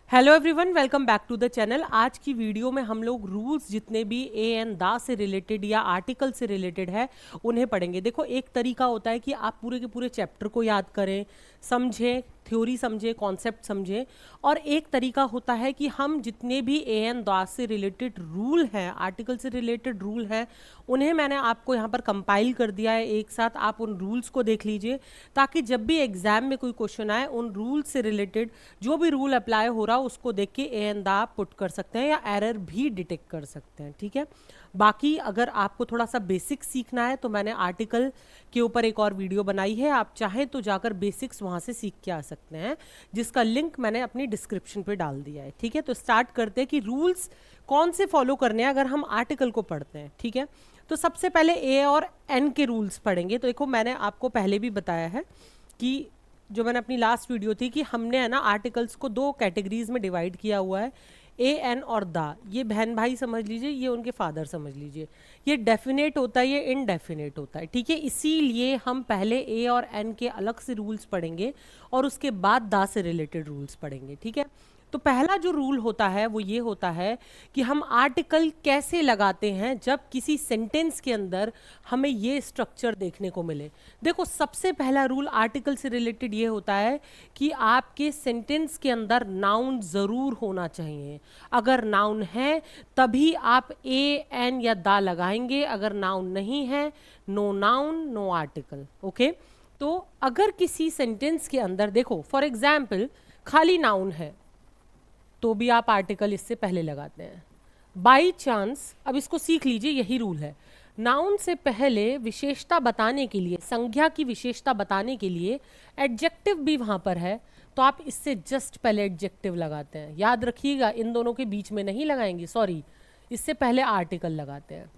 Hello everyone, welcome back to the channel. आज की video में हम लोग रूल्स जितने भी ए एन दा से रिलेटेड या आर्टिकल से रिलेटेड है उन्हें पढ़ेंगे। देखो, एक तरीका होता है कि आप पूरे के पूरे चैप्टर को याद करें, समझें, थ्योरी समझें, कॉन्सेप्ट समझें। और एक तरीका होता है कि हम जितने भी ए एन दा से रिलेटेड रूल हैं, आर्टिकल से रिलेटेड रूल हैं, उन्हें मैंने आपको यहाँ पर कंपाइल कर दिया है एक साथ। आप उन रूल्स को देख लीजिए ताकि जब भी एग्जाम में कोई क्वेश्चन आए उन रूल से रिलेटेड जो भी रूल अप्लाई हो रहा उसको देख के ए एन दा आप पुट कर सकते हैं या एरर भी डिटेक्ट कर सकते हैं। ठीक है, बाकी अगर आपको थोड़ा सा बेसिक सीखना है तो मैंने आर्टिकल के ऊपर एक और वीडियो बनाई है, आप चाहें तो जाकर बेसिक्स वहां से सीख के आ सकते हैं, जिसका लिंक मैंने अपनी डिस्क्रिप्शन पे डाल दिया है। ठीक है, तो स्टार्ट करते हैं कि रूल्स कौन से फॉलो करने हैं अगर हम आर्टिकल को पढ़ते हैं। ठीक है, तो सबसे पहले ए और एन के रूल्स पढ़ेंगे। तो देखो, मैंने आपको पहले भी बताया है कि जो मैंने अपनी लास्ट वीडियो थी कि हमने है ना आर्टिकल्स को दो कैटेगरीज में डिवाइड किया हुआ है, ए एन और दा। ये बहन भाई समझ लीजिए, ये उनके फादर समझ लीजिए। ये डेफिनेट होता है, ये इनडेफिनेट होता है। ठीक है, इसीलिए हम पहले ए और एन के अलग से रूल्स पढ़ेंगे और उसके बाद दा से रिलेटेड रूल्स पढ़ेंगे। ठीक है, तो पहला जो रूल होता है वो ये होता है कि हम आर्टिकल कैसे लगाते हैं जब किसी सेंटेंस के अंदर हमें ये स्ट्रक्चर देखने को मिले। देखो, सबसे पहला रूल आर्टिकल से रिलेटेड ये होता है कि आपके सेंटेंस के अंदर नाउन ज़रूर होना चाहिए। अगर नाउन है तभी आप ए एन या दा लगाएंगे, अगर नाउन नहीं है no noun no article. Okay, तो अगर किसी सेंटेंस के अंदर देखो फॉर एग्जाम्पल खाली नाउन है तो भी आप आर्टिकल इससे पहले लगाते हैं। बाई चांस, अब इसको सीख लीजिए, यही रूल है। नाउन से पहले विशेषता बताने के लिए, संज्ञा की विशेषता बताने के लिए एडजेक्टिव भी वहां पर है तो आप इससे जस्ट पहले एडजेक्टिव लगाते हैं। याद रखिएगा, इन दोनों के बीच में नहीं लगाएंगे, सॉरी, इससे पहले आर्टिकल लगाते हैं।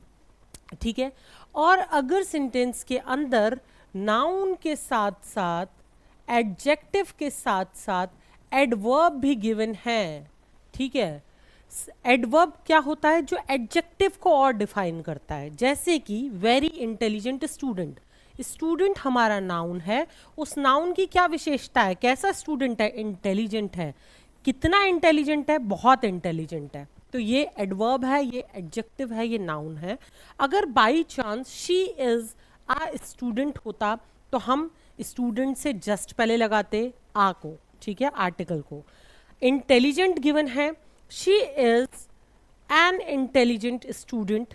ठीक है, और अगर सेंटेंस के अंदर नाउन के साथ साथ एडजेक्टिव के साथ साथ एडवर्ब भी गिवन है। ठीक है, एडवर्ब क्या होता है? जो एडजेक्टिव को और डिफाइन करता है। जैसे कि वेरी इंटेलिजेंट स्टूडेंट, स्टूडेंट हमारा नाउन है, उस नाउन की क्या विशेषता है? कैसा स्टूडेंट है? इंटेलिजेंट है। कितना इंटेलिजेंट है? बहुत इंटेलिजेंट है। तो ये एडवर्ब है, ये एडजेक्टिव है, ये नाउन है। अगर by chance she is a student होता तो हम स्टूडेंट से जस्ट पहले लगाते आ को। ठीक है, आर्टिकल को। इंटेलिजेंट गिवन है, she is an intelligent student,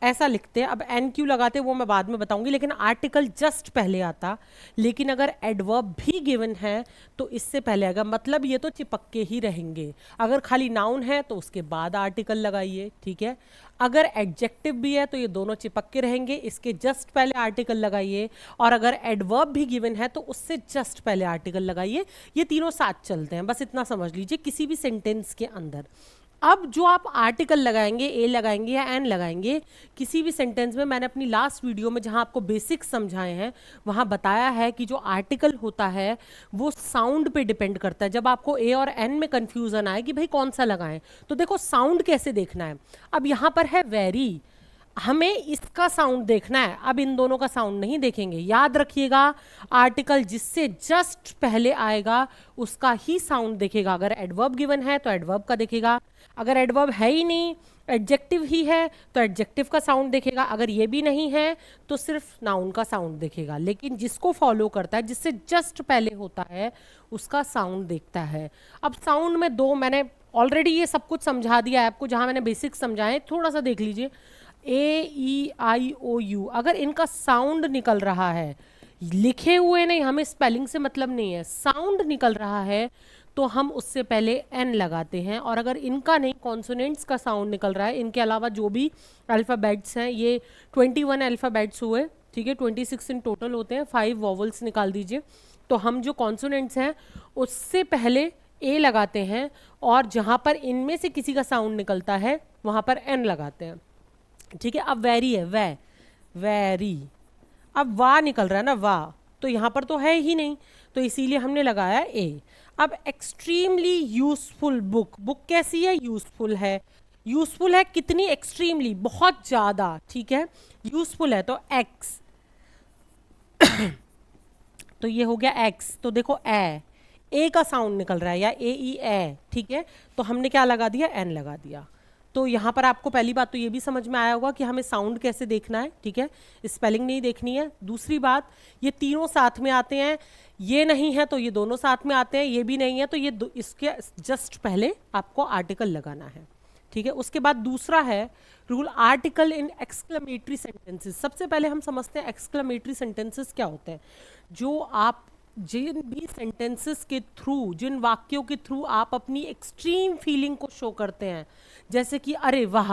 ऐसा लिखते हैं। अब एन क्यों लगाते वो मैं बाद में बताऊंगी, लेकिन आर्टिकल जस्ट पहले आता। लेकिन अगर एडवर्ब भी गिवन है तो इससे पहले आएगा, मतलब ये तो चिपक के ही रहेंगे। अगर खाली नाउन है तो उसके बाद आर्टिकल लगाइए। ठीक है, अगर एडजेक्टिव भी है तो ये दोनों चिपक के रहेंगे, इसके जस्ट पहले आर्टिकल लगाइए। और अगर एडवर्ब भी गिवन है तो उससे जस्ट पहले आर्टिकल लगाइए। ये तीनों साथ चलते हैं, बस इतना समझ लीजिए किसी भी सेंटेंस के अंदर। अब जो आप आर्टिकल लगाएंगे, ए लगाएंगे या एन लगाएंगे किसी भी सेंटेंस में, मैंने अपनी लास्ट वीडियो में जहां आपको बेसिक समझाए हैं वहां बताया है कि जो आर्टिकल होता है वो साउंड पे डिपेंड करता है। जब आपको ए और एन में कंफ्यूजन आए कि भाई कौन सा लगाएं, तो देखो साउंड कैसे देखना है। अब यहां पर है वेरी, हमें इसका साउंड देखना है, अब इन दोनों का साउंड नहीं देखेंगे। याद रखिएगा, आर्टिकल जिससे जस्ट पहले आएगा उसका ही साउंड देखेगा। अगर एडवर्ब गिवन है तो एडवर्ब का देखेगा, अगर एडवर्ब है ही नहीं, एडजेक्टिव ही है तो एडजेक्टिव का साउंड देखेगा, अगर ये भी नहीं है तो सिर्फ नाउन का साउंड देखेगा। लेकिन जिसको फॉलो करता है, जिससे जस्ट पहले होता है, उसका साउंड देखता है। अब साउंड में दो, मैंने ऑलरेडी ये सब कुछ समझा दिया है आपको, जहां मैंने बेसिक समझाए थोड़ा सा देख लीजिए। ए ई आई ओ यू, अगर इनका साउंड निकल रहा है, लिखे हुए नहीं, हमें स्पेलिंग से मतलब नहीं है, साउंड निकल रहा है तो हम उससे पहले एन लगाते हैं। और अगर इनका नहीं, कॉन्सोनेंट्स का साउंड निकल रहा है, इनके अलावा जो भी अल्फ़ाबेट्स हैं, ये 21 अल्फ़ाबेट्स हुए। ठीक है, 26 इन टोटल होते हैं, 5 वॉवल्स निकाल दीजिए। तो हम जो कॉन्सोनेंट्स हैं उससे पहले ए लगाते हैं, और जहाँ पर इनमें से किसी का साउंड निकलता है वहाँ पर एन लगाते हैं। ठीक है, अब वेरी है, वै, वेरी। अब वाह निकल रहा है ना, वाह, तो यहाँ पर तो है ही नहीं, तो इसीलिए हमने लगाया ए। अब एक्सट्रीमली यूजफुल बुक, बुक कैसी है? यूजफुल है। यूजफुल है कितनी? एक्सट्रीमली, बहुत ज़्यादा। ठीक है, यूजफुल है तो एक्स, तो ये हो गया एक्स। तो देखो ए ए का साउंड निकल रहा है या ए ई ए, ठीक है, तो हमने क्या लगा दिया, एन लगा दिया। तो यहाँ पर आपको पहली बात तो ये भी समझ में आया होगा कि हमें साउंड कैसे देखना है, ठीक है, स्पेलिंग नहीं देखनी है। दूसरी बात, ये तीनों साथ में आते हैं, ये नहीं है तो ये दोनों साथ में आते हैं, ये भी नहीं है तो ये इसके जस्ट पहले आपको आर्टिकल लगाना है, ठीक है। उसके बाद दूसरा है rule article in exclamatory sentences. सबसे पहले हम समझते हैं एक्सक्लेमेटरी सेंटेंसेस क्या होते हैं। जो आप जिन भी सेंटेंसेस के थ्रू, जिन वाक्यों के थ्रू आप अपनी एक्सट्रीम फीलिंग को शो करते हैं, जैसे कि अरे वाह,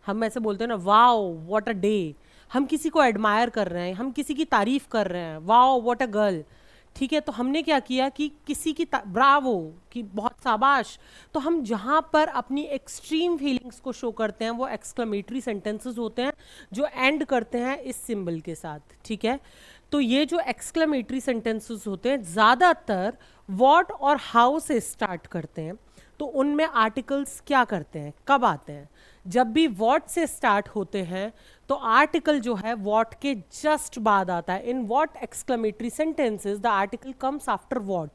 हम ऐसे बोलते हैं ना, वाओ व्हाट अ डे, हम किसी को एडमायर कर रहे हैं, हम किसी की तारीफ कर रहे हैं, वाओ व्हाट अ गर्ल, ठीक है, तो हमने क्या किया कि किसी की ब्रावो, कि बहुत शाबाश, तो हम जहाँ पर अपनी एक्सट्रीम फीलिंग्स को शो करते हैं वो एक्सक्लेमेटरी सेंटेंसेस होते हैं जो एंड करते हैं इस सिंबल के साथ, ठीक है। तो ये जो एक्सक्लेमेटरी सेंटेंसेस होते हैं ज़्यादातर व्हाट और हाउ से स्टार्ट करते हैं। तो उनमें आर्टिकल्स क्या करते हैं, कब आते हैं, जब भी व्हाट से स्टार्ट होते हैं तो आर्टिकल जो है व्हाट के जस्ट बाद आता है। In what exclamatory sentences the article comes after what.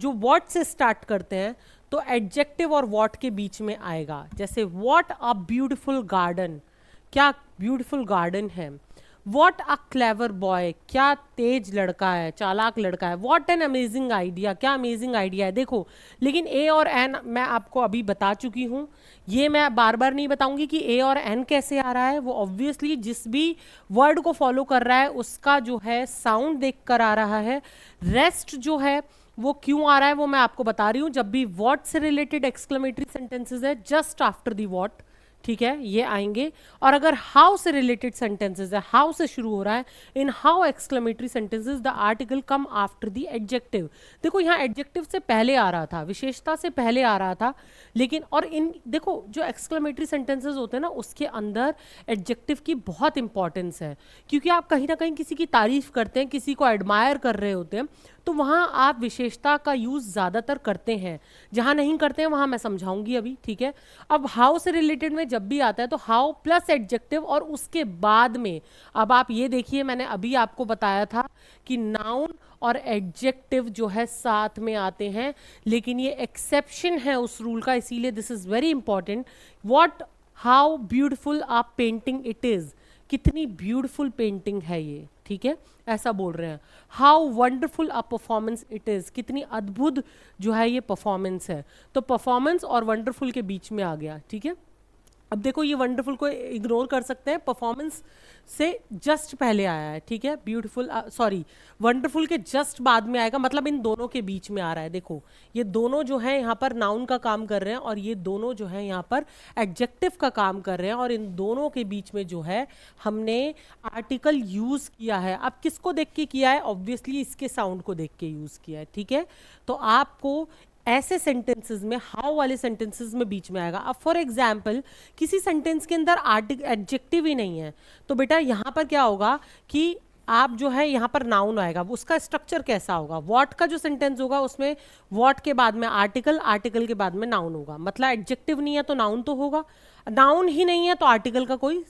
जो व्हाट से स्टार्ट करते हैं तो एडजेक्टिव और व्हाट के बीच में आएगा, जैसे व्हाट अ ब्यूटीफुल गार्डन, क्या ब्यूटीफुल गार्डन है। वॉट अ क्लेवर बॉय, क्या तेज लड़का है, चालाक लड़का है। वॉट एन अमेजिंग आइडिया, क्या अमेजिंग आइडिया है। देखो, लेकिन ए और एन मैं आपको अभी बता चुकी हूँ, ये मैं बार बार नहीं बताऊंगी कि ए और एन कैसे आ रहा है। वो ऑब्वियसली जिस भी वर्ड को फॉलो कर रहा है उसका जो है साउंड देख कर आ रहा है। रेस्ट जो है वो क्यों आ रहा है वो मैं आपको बता रही हूँ। जब भी वॉट से रिलेटेड एक्सक्लेमेटरी सेंटेंसेज है, जस्ट आफ्टर दी वॉट, ठीक है, ये आएंगे। और अगर हाउ से रिलेटेड सेंटेंसेस है, हाउ से शुरू हो रहा है, in how exclamatory sentences the article come after the adjective. देखो यहाँ एडजेक्टिव से पहले आ रहा था, विशेषता से पहले आ रहा था, लेकिन और इन देखो जो एक्सक्लेमेटरी सेंटेंसेस होते हैं ना उसके अंदर एडजेक्टिव की बहुत इंपॉर्टेंस है, क्योंकि आप कहीं ना कहीं किसी की तारीफ करते हैं, किसी को एडमायर कर रहे होते हैं, तो वहाँ आप विशेषता का यूज़ ज़्यादातर करते हैं। जहाँ नहीं करते हैं वहाँ मैं समझाऊंगी अभी, ठीक है। अब हाउ से रिलेटेड में जब भी आता है तो हाउ प्लस एडजेक्टिव, और उसके बाद में अब आप ये देखिए, मैंने अभी आपको बताया था कि नाउन और एडजेक्टिव जो है साथ में आते हैं, लेकिन ये एक्सेप्शन है उस रूल का, इसीलिए this is very important. What how beautiful a painting it is, कितनी ब्यूटीफुल पेंटिंग है ये, ठीक है, ऐसा बोल रहे हैं। How wonderful a performance it is, कितनी अद्भुत जो है ये परफॉर्मेंस है। तो परफॉर्मेंस और वंडरफुल के बीच में आ गया, ठीक है। अब देखो ये वंडरफुल को इग्नोर कर सकते हैं, परफॉर्मेंस से जस्ट पहले आया है, ठीक है। ब्यूटीफुल सॉरी वंडरफुल के जस्ट बाद में आएगा, मतलब इन दोनों के बीच में आ रहा है। देखो ये दोनों जो है यहाँ पर नाउन का काम कर रहे हैं और ये दोनों जो है यहाँ पर एडजेक्टिव का काम कर रहे हैं, और इन दोनों के बीच में जो है हमने आर्टिकल यूज किया है। अब किसको देख के किया है, ऑब्वियसली इसके साउंड को देख के यूज किया है, ठीक है। तो आपको ऐसे सेंटेंसेस में, हाउ वाले सेंटेंसेस में बीच में आएगा। अब फॉर एग्जाम्पल किसी सेंटेंस के अंदर एडजेक्टिव ही नहीं है, तो बेटा यहाँ पर क्या होगा कि आप जो है यहाँ पर नाउन आएगा, उसका स्ट्रक्चर कैसा होगा। व्हाट का जो सेंटेंस होगा उसमें व्हाट के बाद में आर्टिकल, आर्टिकल के बाद में नाउन होगा। मतलब एडजेक्टिव नहीं है तो नाउन तो होगा, नाउन ही नहीं है तो आर्टिकल का कोई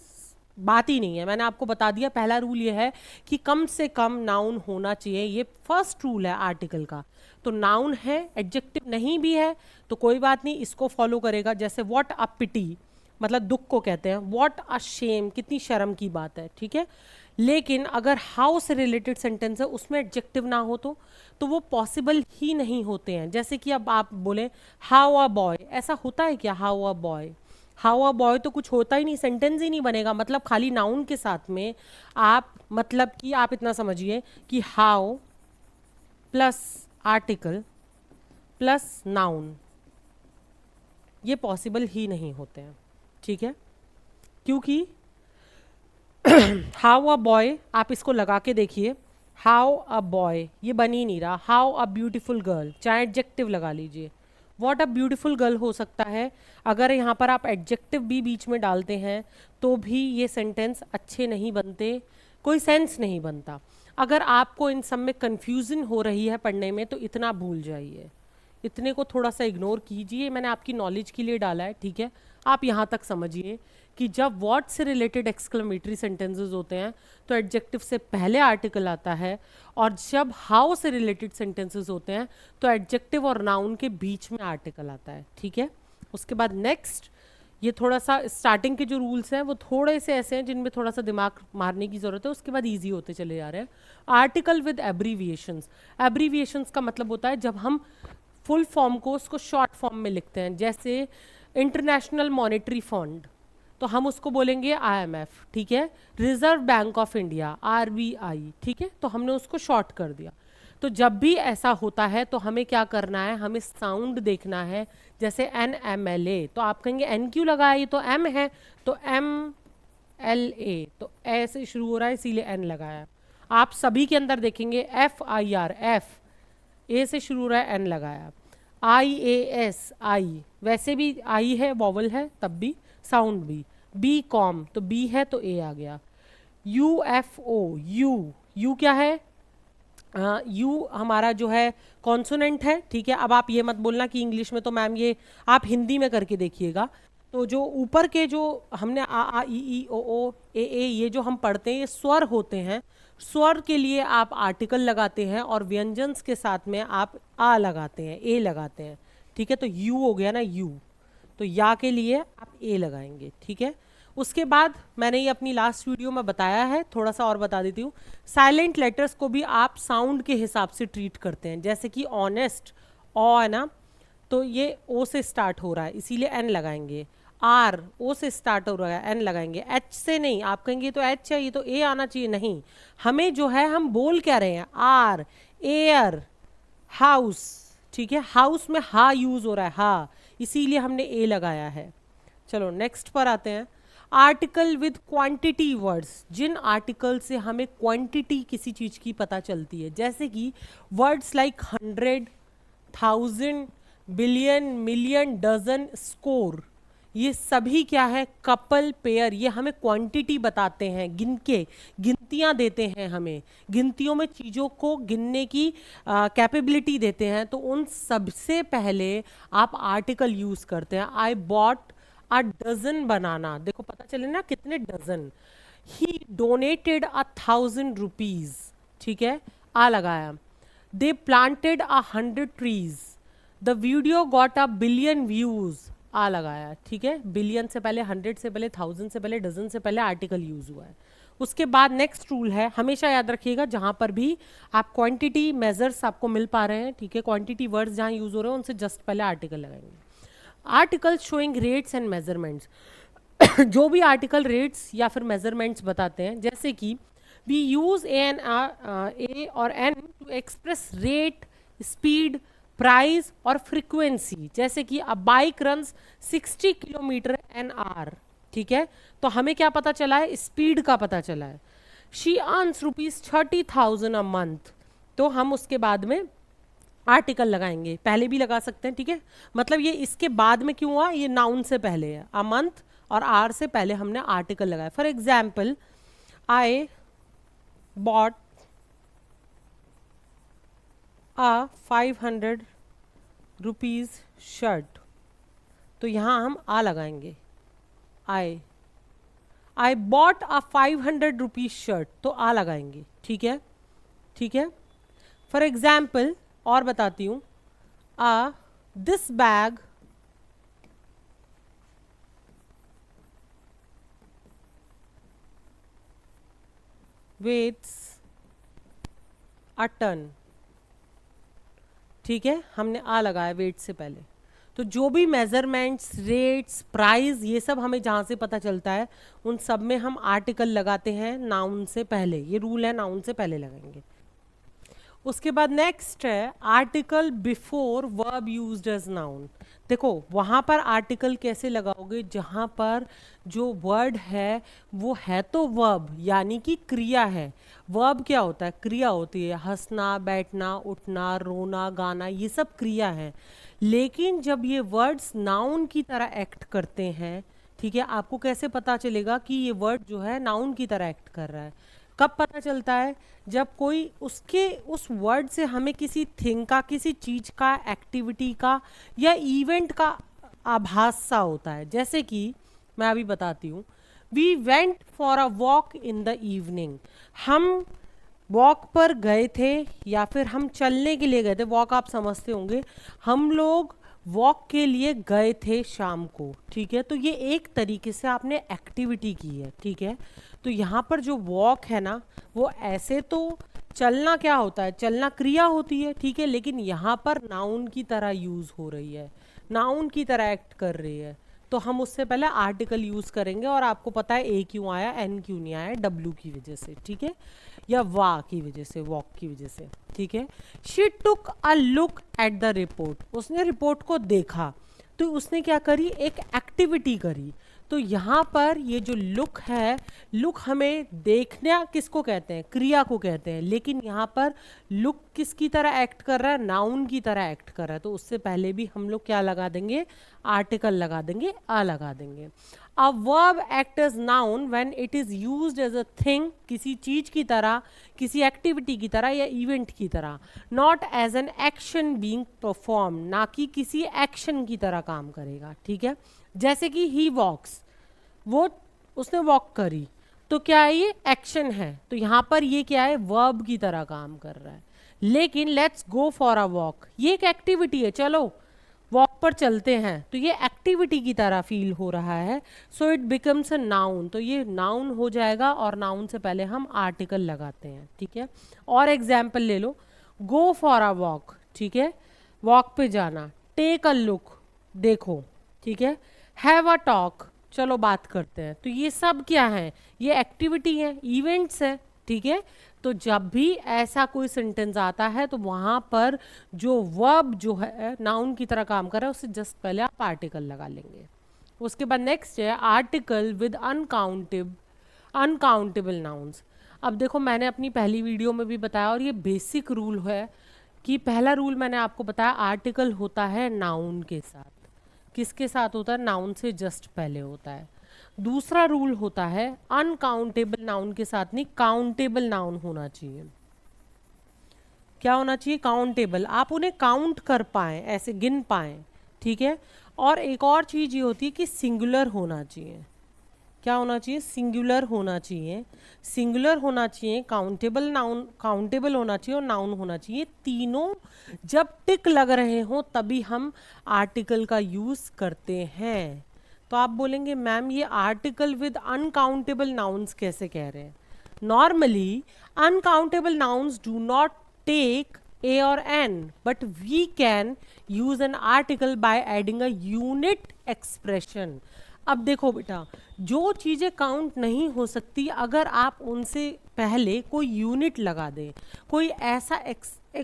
बात ही नहीं है। मैंने आपको बता दिया, पहला रूल ये है कि कम से कम नाउन होना चाहिए, ये फर्स्ट रूल है आर्टिकल का। तो नाउन है, एडजेक्टिव नहीं भी है तो कोई बात नहीं, इसको फॉलो करेगा। जैसे व्हाट अ पिटी, मतलब दुख को कहते हैं। व्हाट अ शेम, कितनी शर्म की बात है, ठीक है। लेकिन अगर हाउ से रिलेटेड सेंटेंस है उसमें एडजेक्टिव ना हो तो वो पॉसिबल ही नहीं होते हैं। जैसे कि अब आप बोले हाउ अ बॉय, ऐसा होता है क्या, how a boy, how a boy तो कुछ होता ही नहीं, सेंटेंस ही नहीं बनेगा। मतलब खाली नाउन के साथ में आप, मतलब कि आप इतना समझिए कि how plus article plus noun, ये पॉसिबल ही नहीं होते हैं, ठीक है। क्योंकि हाउ अ बॉय, आप इसको लगा के देखिए, हाउ अ बॉय ये बन ही नहीं रहा। हाउ अ ब्यूटीफुल गर्ल, चाहे एडजेक्टिव लगा लीजिए, व्हाट अ ब्यूटीफुल गर्ल हो सकता है। अगर यहाँ पर आप एडजेक्टिव भी बीच में डालते हैं तो भी ये सेंटेंस अच्छे नहीं बनते, कोई सेंस नहीं बनता। अगर आपको इन सब में कंफ्यूजन हो रही है पढ़ने में तो इतना भूल जाइए, इतने को थोड़ा सा इग्नोर कीजिए, मैंने आपकी नॉलेज के लिए डाला है, ठीक है। आप यहाँ तक समझिए कि जब व्हाट से रिलेटेड एक्सक्लेमेटरी सेंटेंसेस होते हैं तो एडजेक्टिव से पहले आर्टिकल आता है, और जब हाउ से रिलेटेड सेंटेंसेस होते हैं तो एडजेक्टिव और नाउन के बीच में आर्टिकल आता है, ठीक है। उसके बाद नेक्स्ट, ये थोड़ा सा स्टार्टिंग के जो रूल्स हैं वो थोड़े से ऐसे हैं जिनमें थोड़ा सा दिमाग मारने की ज़रूरत है, उसके बाद इजी होते चले जा रहे हैं। Article with abbreviations. एब्रीविएशंस का मतलब होता है जब हम फुल फॉर्म को उसको शॉर्ट फॉर्म में लिखते हैं, जैसे इंटरनेशनल मॉनेटरी फंड तो हम उसको बोलेंगे IMF, ठीक है। Reserve bank of India RBI, ठीक है, तो हमने उसको शॉर्ट कर दिया। तो जब भी ऐसा होता है तो हमें क्या करना है, हमें साउंड देखना है, जैसे NMLA तो आप कहेंगे N क्यों लगाया, ये तो M है, तो MLA तो ए से शुरू हो रहा है इसीलिए N लगाया। आप सभी के अंदर देखेंगे FIR F ए से शुरू हो रहा है N लगाया। IAS I वैसे भी I है, वॉवल है, तब भी साउंड भी। BCom तो B है तो A आ गया। UFO यू क्या है, यू हमारा जो है कॉन्सोनेंट है, ठीक है। अब आप ये मत बोलना कि इंग्लिश में तो मैम ये, आप हिंदी में करके देखिएगा। तो जो ऊपर के जो हमने आ ई ओ ए ये जो हम पढ़ते हैं ये स्वर होते हैं। स्वर के लिए आप आर्टिकल लगाते हैं और व्यंजन्स के साथ में आप आ लगाते हैं, ए लगाते हैं, ठीक है। तो यू हो गया ना यू, तो या के लिए आप ए लगाएंगे, ठीक है। उसके बाद मैंने ये अपनी लास्ट वीडियो में बताया है, थोड़ा सा और बता देती हूँ। साइलेंट लेटर्स को भी आप साउंड के हिसाब से ट्रीट करते हैं, जैसे कि ऑनेस्ट ओ है ना, तो ये ओ से स्टार्ट हो रहा है इसीलिए एन लगाएंगे। आर ओ से स्टार्ट हो रहा है एन लगाएंगे, एच से नहीं। आप कहेंगे तो एच है, ये तो ए आना चाहिए, नहीं, हमें जो है हम बोल क्या रहे हैं, आर, एयर, हाउस, ठीक है। हाउस में हा यूज हो रहा है, हा, इसीलिए हमने ए लगाया है। चलो नेक्स्ट पर आते हैं। आर्टिकल विद क्वांटिटी वर्ड्स, जिन आर्टिकल से हमें क्वांटिटी किसी चीज़ की पता चलती है, जैसे कि words like 100, 1000, billion, million, dozen, score, ये सभी क्या है, कपल, पेयर, ये हमें क्वांटिटी बताते हैं, गिनतियाँ देते हैं, हमें गिनतियों में चीज़ों को गिनने की कैपेबिलिटी देते हैं। तो उन सबसे पहले आप आर्टिकल यूज़ करते हैं। आई बॉट अ डजन बनाना, देखो पता चले ना कितने डजन। ही डोनेटेड 1000 रुपीज, ठीक है, आ लगाया। They planted 100 trees, the video got a billion views, आ लगाया, ठीक है। बिलियन से पहले, 100 से पहले, 1000 से पहले, डजन से पहले आर्टिकल यूज हुआ है। उसके बाद नेक्स्ट रूल है, हमेशा याद रखिएगा जहां पर भी आप क्वांटिटी मेजर्स आपको मिल पा रहे हैं, ठीक है, क्वांटिटी वर्ड्स जहां यूज हो रहे हैं उनसे जस्ट पहले आर्टिकल लगाएंगे। Articles showing rates and measurements, जो भी आर्टिकल रेट्स या फिर मेजरमेंट्स बताते हैं, जैसे कि वी यूज ए और an to express rate, speed, price और फ्रीक्वेंसी। जैसे कि a bike runs 60 kilometre an hour, ठीक है, तो हमें क्या पता चला है, स्पीड का पता चला है। शी अर्न्स ₹30,000 अ मंथ, तो हम उसके बाद में आर्टिकल लगाएंगे, पहले भी लगा सकते हैं, ठीक है। मतलब ये इसके बाद में क्यों हुआ, ये नाउन से पहले है, अ मंथ और आर से पहले हमने आर्टिकल लगाया। For example, I bought a 500 rupees shirt, तो यहाँ हम आ लगाएंगे। I bought a 500 rupees shirt, तो आ लगाएंगे, ठीक है, ठीक है। फॉर एग्जाम्पल और बताती हूँ, this bag weights a ton, ठीक है, हमने आ लगाया वेट से पहले। तो जो भी मेजरमेंट्स, रेट्स, प्राइस, ये सब हमें जहाँ से पता चलता है उन सब में हम आर्टिकल लगाते हैं नाउन से पहले, ये रूल है, नाउन से पहले लगाएंगे। उसके बाद नेक्स्ट है article before verb used as noun. देखो वहाँ पर आर्टिकल कैसे लगाओगे, जहाँ पर जो वर्ड है वो है तो वर्ब यानी कि क्रिया है। वर्ब क्या होता है, क्रिया होती है, हंसना, बैठना, उठना, रोना, गाना, ये सब क्रिया है। लेकिन जब ये वर्ड्स नाउन की तरह एक्ट करते हैं, ठीक है, आपको कैसे पता चलेगा कि ये वर्ड जो है नाउन की तरह एक्ट कर रहा है, कब पता चलता है? जब कोई उसके उस वर्ड से हमें किसी थिंग का, किसी चीज का, एक्टिविटी का या इवेंट का आभास सा होता है। जैसे कि मैं अभी बताती हूँ, we went for a walk in the evening. हम वॉक पर गए थे या फिर हम चलने के लिए गए थे। वॉक आप समझते होंगे, हम लोग वॉक के लिए गए थे शाम को, ठीक है। तो ये एक तरीके से आपने एक्टिविटी की है, ठीक है। तो यहाँ पर जो वॉक है ना, वो ऐसे तो चलना क्या होता है, चलना क्रिया होती है, ठीक है, लेकिन यहाँ पर नाउन की तरह यूज हो रही है, नाउन की तरह एक्ट कर रही है। तो हम उससे पहले आर्टिकल यूज करेंगे, और आपको पता है ए क्यों आया, एन क्यों नहीं आया, डब्ल्यू की वजह से, ठीक है, या वा की वजह से, वॉक की वजह से, ठीक है। She took a look at the report, उसने रिपोर्ट को देखा, तो उसने क्या करी, एक एक्टिविटी करी। तो यहाँ पर ये जो लुक है, लुक हमें देखना किसको कहते हैं, क्रिया को कहते हैं, लेकिन यहाँ पर लुक किसकी तरह एक्ट कर रहा है, नाउन की तरह एक्ट कर रहा है। तो उससे पहले भी हम लोग क्या लगा देंगे, आर्टिकल लगा देंगे, आ लगा देंगे। A verb act as noun when it is used as a thing, किसी चीज की तरह, किसी एक्टिविटी की तरह या इवेंट की तरह, not as an action being perform, ना कि किसी एक्शन की तरह काम करेगा, ठीक है। जैसे कि ही वॉक्स, वो उसने वॉक करी, तो क्या है, ये एक्शन है, तो यहाँ पर ये क्या है, वर्ब की तरह काम कर रहा है। लेकिन let's go for a walk, ये एक एक्टिविटी है, चलो वॉक पर चलते हैं, तो ये एक्टिविटी की तरह फील हो रहा है। So it becomes a noun, तो ये नाउन हो जाएगा, और नाउन से पहले हम आर्टिकल लगाते हैं, ठीक है। और एग्जाम्पल ले लो, गो फॉर अ वॉक, ठीक है, वॉक पे जाना, टेक अ लुक, देखो, ठीक है, हैव अ टॉक, चलो बात करते हैं। तो ये सब क्या है, ये एक्टिविटी है, इवेंट्स है, ठीक है। तो जब भी ऐसा कोई सेंटेंस आता है, तो वहां पर जो वर्ब जो है नाउन की तरह काम कर रहा है, उससे जस्ट पहले आप आर्टिकल लगा लेंगे। उसके बाद नेक्स्ट है आर्टिकल विद अनकाउंटेबल नाउन्स। अब देखो, मैंने अपनी पहली वीडियो में भी बताया, और ये बेसिक रूल है कि पहला रूल मैंने आपको बताया, आर्टिकल होता है नाउन के साथ। किसके साथ होता है, नाउन से जस्ट पहले होता है। दूसरा रूल होता है अनकाउंटेबल नाउन के साथ नहीं, काउंटेबल नाउन होना चाहिए। क्या होना चाहिए, काउंटेबल, आप उन्हें काउंट कर पाएं, ऐसे गिन पाएं, ठीक है। और एक और चीज ये होती है कि सिंगुलर होना चाहिए। क्या होना चाहिए, सिंगुलर होना चाहिए, सिंगुलर होना चाहिए, काउंटेबल नाउन, काउंटेबल होना चाहिए, और नाउन होना चाहिए। तीनों जब टिक लग रहे हों तभी हम आर्टिकल का यूज करते हैं। तो आप बोलेंगे मैम ये आर्टिकल विद अनकाउंटेबल नाउन्स कैसे कह रहे हैं। Normally uncountable nouns do not take a or n, but we can use an article by adding a unit expression. अब देखो बेटा, जो चीज़ें काउंट नहीं हो सकती, अगर आप उनसे पहले कोई यूनिट लगा दें, कोई ऐसा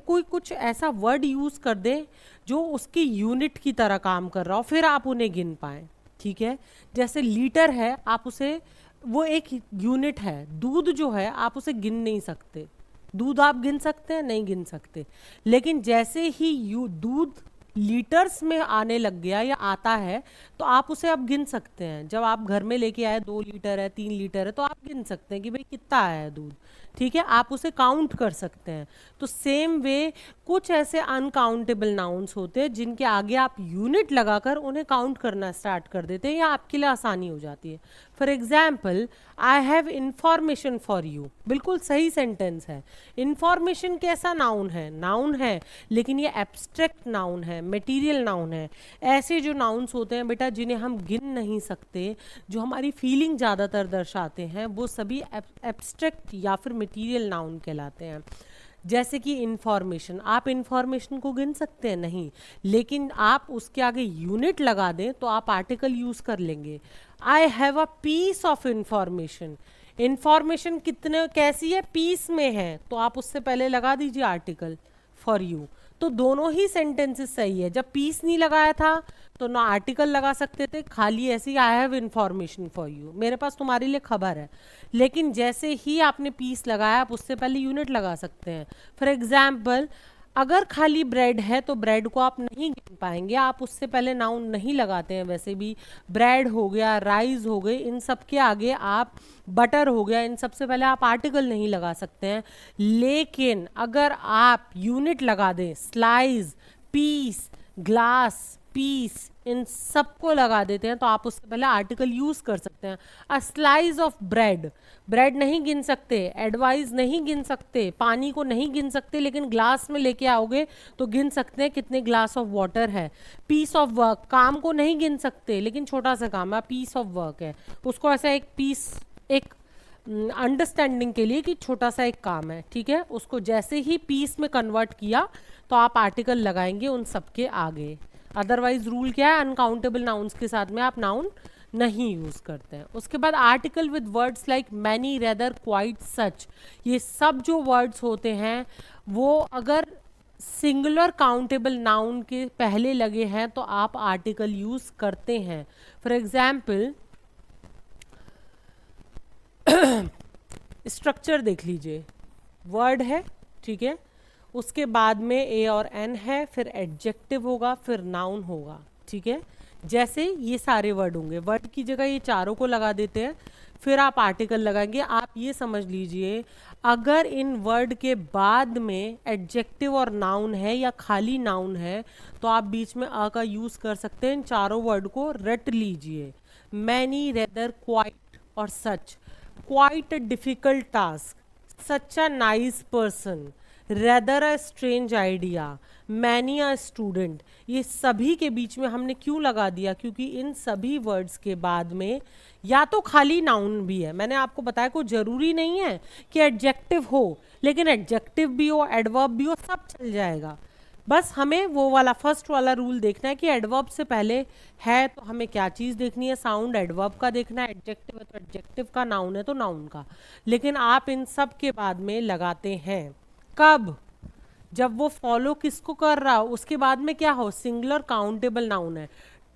कोई कुछ ऐसा वर्ड यूज़ कर दें जो उसकी यूनिट की तरह काम कर रहा हो, फिर आप उन्हें गिन पाएँ, ठीक है। जैसे लीटर है, आप उसे, वो एक यूनिट है। दूध जो है आप उसे गिन नहीं सकते, दूध आप गिन सकते हैं, नहीं गिन सकते। लेकिन जैसे ही दूध लीटर्स में आने लग गया या आता है, तो आप उसे अब गिन सकते हैं। जब आप घर में लेके आए 2 लीटर है, 3 लीटर है, तो आप गिन सकते हैं कि भाई कितना आया है दूध, ठीक है, आप उसे काउंट कर सकते हैं। तो सेम वे कुछ ऐसे अनकाउंटेबल नाउन्स होते हैं जिनके आगे आप यूनिट लगाकर उन्हें काउंट करना स्टार्ट कर देते हैं, या आपके लिए आसानी हो जाती है। For example, I have information for you, बिल्कुल सही सेंटेंस है। इंफॉर्मेशन कैसा नाउन है, नाउन है, लेकिन ये एब्स्ट्रैक्ट नाउन है, मटेरियल नाउन है। ऐसे जो नाउन्स होते हैं बेटा जिन्हें हम गिन नहीं सकते, जो हमारी फीलिंग ज़्यादातर दर्शाते हैं, वो सभी एब्स्ट्रैक्ट या फिर मटेरियल नाउन कहलाते हैं। जैसे कि इंफॉर्मेशन, आप इंफॉर्मेशन को गिन सकते हैं नहीं, लेकिन आप उसके आगे यूनिट लगा दें तो आप आर्टिकल यूज कर लेंगे। I have a piece of information, information कितने कैसी है, पीस में है, तो आप उससे पहले लगा दीजिए आर्टिकल फॉर यू। तो दोनों ही सेंटेंसेस सही है। जब पीस नहीं लगाया था तो ना आर्टिकल लगा सकते थे, खाली ऐसे ही I have information for you, मेरे पास तुम्हारे लिए खबर है। लेकिन जैसे ही आपने पीस लगाया, आप उससे पहले यूनिट लगा सकते हैं। फॉर एग्जाम्पल, अगर खाली ब्रेड है तो ब्रेड को आप नहीं गिन पाएंगे, आप उससे पहले नाउन नहीं लगाते हैं वैसे भी। ब्रेड हो गया, राइस हो गए, इन सब के आगे आप, बटर हो गया, इन सबसे पहले आप आर्टिकल नहीं लगा सकते हैं। लेकिन अगर आप यूनिट लगा दें, स्लाइस, पीस, ग्लास, पीस, इन सबको लगा देते हैं तो आप उससे पहले आर्टिकल यूज कर सकते हैं। A slice of bread, bread नहीं गिन सकते, एडवाइस नहीं गिन सकते, पानी को नहीं गिन सकते, लेकिन ग्लास में लेके आओगे तो गिन सकते हैं कितने ग्लास ऑफ वाटर है। पीस ऑफ वर्क, काम को नहीं गिन सकते लेकिन छोटा सा काम है, पीस ऑफ वर्क है, उसको ऐसा एक पीस, एक अंडरस्टैंडिंग के लिए कि छोटा सा एक काम है, ठीक है, उसको जैसे ही पीस में कन्वर्ट किया तो आप आर्टिकल लगाएंगे उन सबके आगे। अदरवाइज रूल क्या है, अनकाउंटेबल नाउन्स के साथ में आप नाउन नहीं यूज करते हैं। उसके बाद article with words like many, rather, quite, such, ये सब जो वर्ड्स होते हैं वो अगर सिंगुलर काउंटेबल नाउन के पहले लगे हैं तो आप आर्टिकल यूज करते हैं। फॉर एग्जाम्पल स्ट्रक्चर देख लीजिए, वर्ड है, ठीक है, उसके बाद में ए और एन है, फिर एडजेक्टिव होगा, फिर नाउन होगा, ठीक है। जैसे ये सारे वर्ड होंगे, वर्ड की जगह ये चारों को लगा देते हैं, फिर आप आर्टिकल लगाएंगे। आप ये समझ लीजिए अगर इन वर्ड के बाद में एडजेक्टिव और नाउन है या खाली नाउन है तो आप बीच में अ का यूज कर सकते हैं। इन चारों वर्ड को रट लीजिए, मैनी, रेदर, क्वाइट और such. Quite a difficult task, such a nice person, rather a strange idea, many a student. ये सभी के बीच में हमने क्यों लगा दिया, क्योंकि इन सभी वर्ड्स के बाद में या तो खाली नाउन भी है, मैंने आपको बताया कोई जरूरी नहीं है कि एडजेक्टिव हो, लेकिन एडजेक्टिव भी हो, एडवर्ब भी हो, सब चल जाएगा। बस हमें वो वाला फर्स्ट वाला रूल देखना है कि एडवर्ब से पहले है तो हमें क्या चीज़ देखनी है, साउंड एडवर्ब का देखना है, एडजेक्टिव है तो एडजेक्टिव का, नाउन है तो नाउन का। लेकिन आप इन सब के बाद में लगाते हैं कब, जब वो फॉलो किसको कर रहा हो, उसके बाद में क्या हो, सिंगुलर काउंटेबल नाउन है।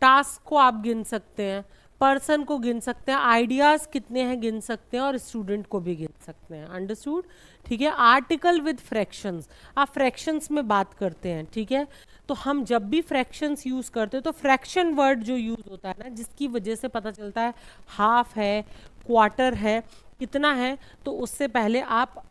टास्क को आप गिन सकते हैं, पर्सन को गिन सकते हैं, आइडियाज कितने हैं गिन सकते हैं, और स्टूडेंट को भी गिन सकते हैं। अंडरस्टूड, ठीक है। आर्टिकल विद फ्रैक्शंस, आप फ्रैक्शंस में बात करते हैं, ठीक है, तो हम जब भी फ्रैक्शंस यूज करते हैं तो फ्रैक्शन वर्ड जो यूज होता है ना, जिसकी वजह से पता चलता है हाफ है, क्वार्टर है, कितना है, तो उससे पहले आप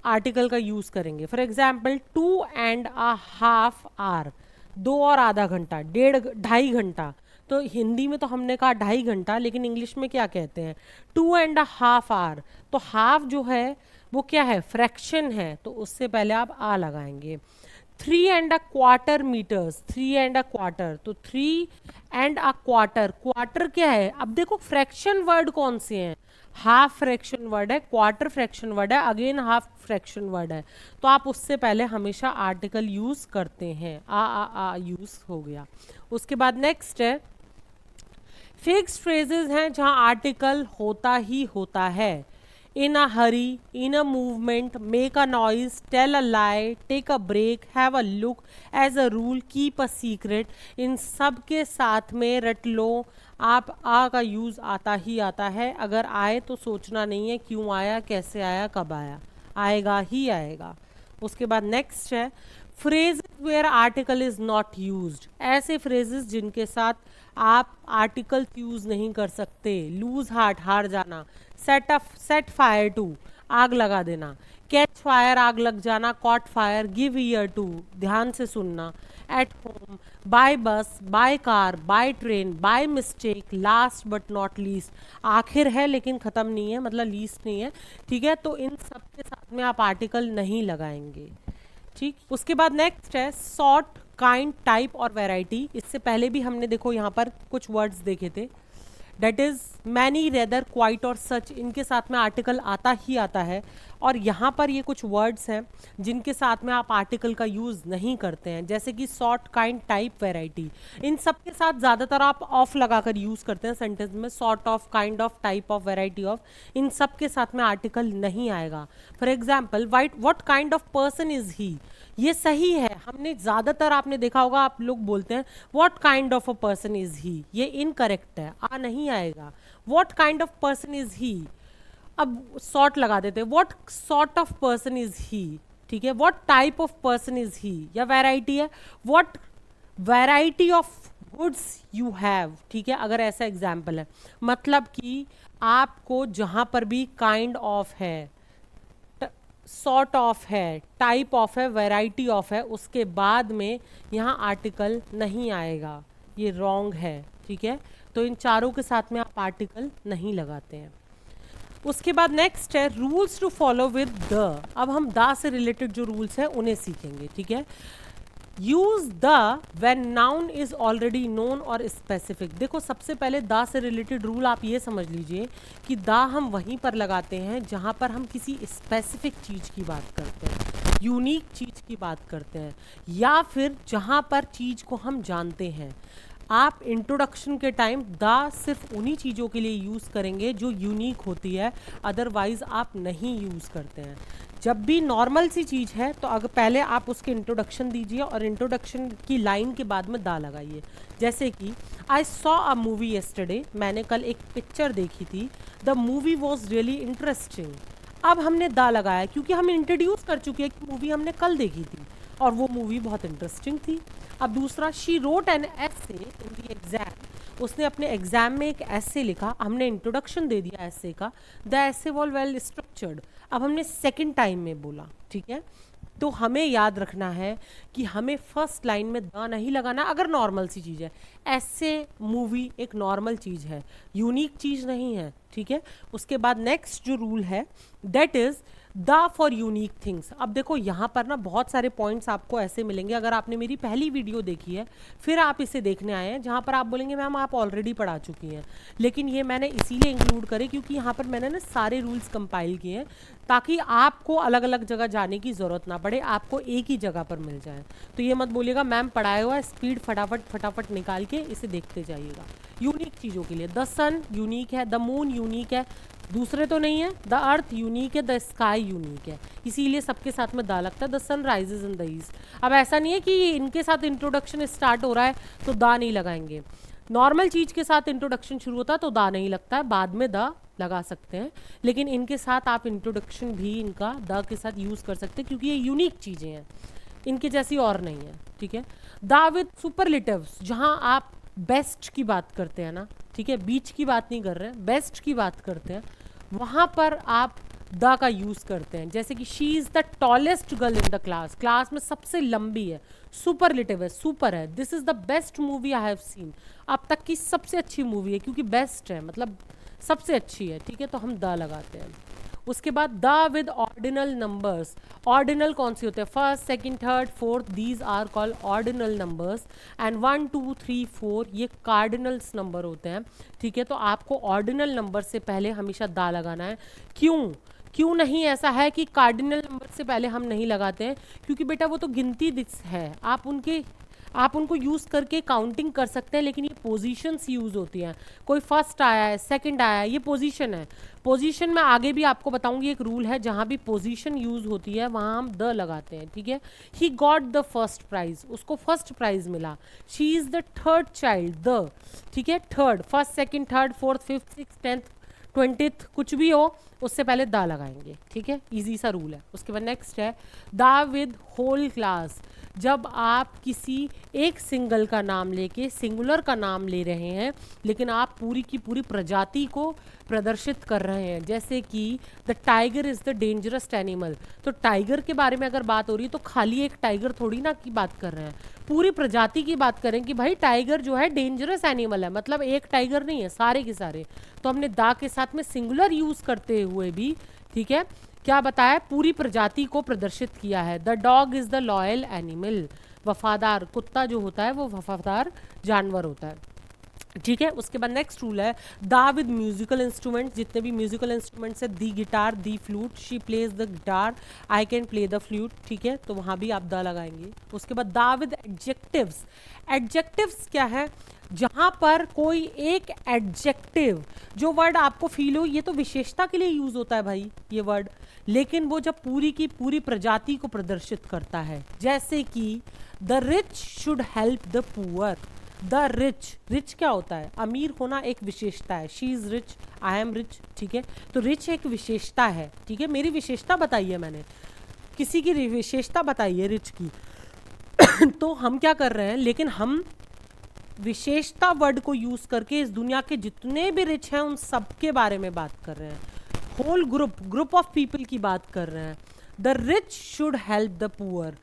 आर्टिकल का यूज करेंगे। फॉर एग्जाम्पल 2.5 आवर, 2 और आधा घंटा, 1.5 2.5 घंटा। तो हिंदी में तो हमने कहा 2.5 घंटा, लेकिन इंग्लिश में क्या कहते हैं, 2.5 आवर। तो हाफ जो है वो क्या है, फ्रैक्शन है, तो उससे पहले आप आ लगाएंगे। 3.25 मीटर्स, 3.25, तो 3.25, क्वार्टर क्या है, अब देखो फ्रैक्शन वर्ड कौन से हैं, हाफ फ्रैक्शन वर्ड है, क्वार्टर फ्रैक्शन वर्ड है, अगेन हाफ फ्रैक्शन वर्ड है, तो आप उससे पहले हमेशा आर्टिकल यूज करते हैं। आ यूज हो गया। उसके बाद नेक्स्ट है फिक्स्ड फ्रेजेस हैं जहां आर्टिकल होता ही होता है। In a hurry, in a movement, make a noise, tell a lie, take a break, have a look, as a rule, keep a secret, इन सब के साथ में रट लो आप, आ का यूज आता ही आता है। अगर आए तो सोचना नहीं है क्यों आया, कैसे आया, कब आया, आएगा ही आएगा। उसके बाद नेक्स्ट है phrases where article is not used, ऐसे फ्रेजेस जिनके साथ आप आर्टिकल यूज नहीं कर सकते। लूज हार्ट, हार जाना, सेट फायर टू, आग लगा देना, कैच फायर, आग लग जाना, caught fire, give ear to, ध्यान से सुनना, at home, by bus, by car, by train, by mistake, last but not least, आखिर है लेकिन ख़त्म नहीं है, मतलब लीस्ट नहीं है, ठीक है। तो इन सब के साथ में आप आर्टिकल नहीं लगाएंगे, ठीक। उसके बाद नेक्स्ट है सॉर्ट, काइंड, टाइप और वैरायटी। इससे पहले भी हमने देखो यहाँ पर कुछ वर्ड्स देखे थे, that is many, rather, quite और सच, इनके साथ में आर्टिकल आता ही आता है। और यहाँ पर ये कुछ वर्ड्स हैं जिनके साथ में आप आर्टिकल का यूज़ नहीं करते हैं, जैसे कि सॉर्ट, काइंड, टाइप, वैरायटी, इन सब के साथ ज़्यादातर आप ऑफ लगाकर यूज़ करते हैं सेंटेंस में, sort of, kind of, type of, variety of, इन सब के साथ में आर्टिकल नहीं आएगा। For example what kind of person is he, ये सही है, हमने ज़्यादातर आपने देखा होगा आप लोग बोलते हैं what kind of a person is he, ये इनकरेक्ट है, आ नहीं आएगा। What kind of person is ही, अब सॉर्ट लगा देते हैं, what sort of person is ही, ठीक है। What type of person is ही, या वैरायटी है, what variety of goods you have, ठीक है। अगर ऐसा एग्जाम्पल है, मतलब कि आपको जहां पर भी काइंड ऑफ है, सॉर्ट ऑफ है, टाइप ऑफ है, वैरायटी ऑफ है, उसके बाद में यहाँ आर्टिकल नहीं आएगा, ये रॉन्ग है, ठीक है। तो इन चारों के साथ में आप आर्टिकल नहीं लगाते हैं। उसके बाद नेक्स्ट है rules to follow with the. अब हम द से रिलेटेड जो रूल्स हैं उन्हें सीखेंगे, ठीक है। Use the when noun is already known और स्पेसिफिक। देखो सबसे पहले द से रिलेटेड रूल आप ये समझ लीजिए कि द हम वहीं पर लगाते हैं जहां पर हम किसी स्पेसिफिक चीज़ की बात करते हैं, यूनिक चीज़ की बात करते हैं, या फिर जहां पर चीज़ को हम जानते हैं। आप इंट्रोडक्शन के टाइम द सिर्फ उन्हीं चीज़ों के लिए यूज़ करेंगे जो यूनिक होती है, अदरवाइज आप नहीं यूज़ करते हैं। जब भी नॉर्मल सी चीज़ है तो अगर पहले आप उसके इंट्रोडक्शन दीजिए और इंट्रोडक्शन की लाइन के बाद में दा लगाइए। जैसे कि I saw a movie yesterday, मैंने कल एक पिक्चर देखी थी, the movie was really interesting. अब हमने दा लगाया क्योंकि हम इंट्रोड्यूस कर चुके हैं कि मूवी हमने कल देखी थी और वो मूवी बहुत इंटरेस्टिंग थी। अब दूसरा, she wrote an essay in the exam, उसने अपने एग्जाम में एक ऐसे लिखा, हमने इंट्रोडक्शन दे दिया ऐसे का, द ऐसे वॉज वेल स्ट्रक्चर्ड। अब हमने सेकंड टाइम में बोला, ठीक है। तो हमें याद रखना है कि हमें फर्स्ट लाइन में द नहीं लगाना अगर नॉर्मल सी चीज़ है। ऐसे मूवी एक नॉर्मल चीज़ है, यूनिक चीज़ नहीं है, ठीक है। उसके बाद नेक्स्ट जो रूल है that is the for unique things. अब देखो यहाँ पर ना बहुत सारे पॉइंट्स आपको ऐसे मिलेंगे, अगर आपने मेरी पहली वीडियो देखी है फिर आप इसे देखने आए हैं, जहाँ पर आप बोलेंगे मैम आप ऑलरेडी पढ़ा चुकी हैं, लेकिन ये मैंने इसीलिए इंक्लूड करे क्योंकि यहाँ पर मैंने ना सारे रूल्स कंपाइल किए हैं ताकि आपको अलग अलग जगह जाने की ज़रूरत ना पड़े, आपको एक ही जगह पर मिल जाए। तो ये मत बोलिएगा मैम पढ़ाया हुआ है, स्पीड फटाफट फटाफट निकाल के इसे देखते जाइएगा। यूनिक चीज़ों के लिए द सन यूनिक है, द मून यूनिक है, दूसरे तो नहीं है, द अर्थ यूनिक है, द स्काई यूनिक है, इसीलिए सबके साथ में दा लगता है, the sun rises in the east. अब ऐसा नहीं है कि इनके साथ इंट्रोडक्शन स्टार्ट हो रहा है तो दा नहीं लगाएंगे, नॉर्मल चीज़ के साथ इंट्रोडक्शन शुरू होता है तो दा नहीं लगता है, बाद में दा लगा सकते हैं, लेकिन इनके साथ आप इंट्रोडक्शन भी इनका द के साथ यूज़ कर सकते हैं क्योंकि ये यूनिक चीज़ें हैं, इनके जैसी और नहीं है, ठीक है। दा विद सुपरलेटिव्स, जहाँ आप बेस्ट की बात करते हैं ना, ठीक है, बीच की बात नहीं कर रहे हैं, बेस्ट की बात करते हैं, वहाँ पर आप द का यूज़ करते हैं। जैसे कि she is the tallest girl in the class, class में सबसे लंबी है, सुपरलेटिव है, सुपर है। This is the best movie I have seen, अब तक की सबसे अच्छी मूवी है, क्योंकि बेस्ट है मतलब सबसे अच्छी है, ठीक है, तो हम द लगाते हैं। उसके बाद the with ordinal numbers, ordinal कौन सी होते हैं, first second third fourth, these are called ordinal numbers, and 1 2 3 4 ये कार्डिनल्स नंबर होते हैं, ठीक है। तो आपको ऑर्डिनल नंबर से पहले हमेशा दा लगाना है। क्यों नहीं ऐसा है कि कार्डिनल नंबर से पहले हम नहीं लगाते हैं, क्योंकि बेटा वो तो गिनती है, आप उनको यूज़ करके काउंटिंग कर सकते हैं, लेकिन ये पोजीशंस यूज़ होती हैं, कोई फर्स्ट आया है सेकंड आया है, ये पोजीशन है। पोजीशन में आगे भी आपको बताऊंगी, एक रूल है जहाँ भी पोजीशन यूज़ होती है वहाँ हम द लगाते हैं, ठीक है। He got the first prize, उसको फर्स्ट प्राइज मिला। She is the third child, the, ठीक है, third, first second third fourth fifth six 10th 20th कुछ भी हो उससे पहले दा लगाएंगे, ठीक है, इजी सा रूल है। उसके बाद नेक्स्ट है दा विद होल क्लास, जब आप किसी एक सिंगल का नाम लेके सिंगुलर का नाम ले रहे हैं लेकिन आप पूरी की पूरी प्रजाति को प्रदर्शित कर रहे हैं, जैसे कि the tiger is the dangerous animal, तो टाइगर के बारे में अगर बात हो रही है तो खाली एक टाइगर थोड़ी ना की बात कर रहे हैं, पूरी प्रजाति की बात करें कि भाई टाइगर जो है डेंजरस एनिमल है, मतलब एक टाइगर नहीं है, सारे के सारे। तो हमने दा के साथ में सिंगुलर यूज़ करते हुए भी, ठीक है, क्या बताया, पूरी प्रजाति को प्रदर्शित किया है। The dog is the loyal animal, वफादार कुत्ता जो होता है वो वफादार जानवर होता है, ठीक है। उसके बाद नेक्स्ट रूल है दा विद म्यूजिकल इंस्ट्रूमेंट, जितने भी म्यूजिकल इंस्ट्रूमेंट्स है, the guitar, the flute, she plays the guitar, I can play the flute, ठीक है, तो वहाँ भी आप दा लगाएंगे। उसके बाद दा विद एडजेक्टिव्स, एडजेक्टिव्स क्या है, जहाँ पर कोई एक एडजेक्टिव, जो वर्ड आपको फील हो, ये तो विशेषता के लिए यूज होता है भाई ये वर्ड, लेकिन वो जब पूरी की पूरी प्रजाति को प्रदर्शित करता है, जैसे कि the rich should help the poor, the rich, rich क्या होता है, अमीर होना एक विशेषता है, she is rich, I am rich, ठीक है, तो रिच एक विशेषता है, ठीक है, मेरी विशेषता बताई है मैंने, किसी की विशेषता बताइए रिच की तो हम क्या कर रहे हैं, लेकिन हम विशेषता वर्ड को यूज करके इस दुनिया के जितने भी रिच हैं उन सब के बारे में बात कर रहे हैं। होल ग्रुप ऑफ पीपल की बात कर रहे हैं। The rich should help the poor.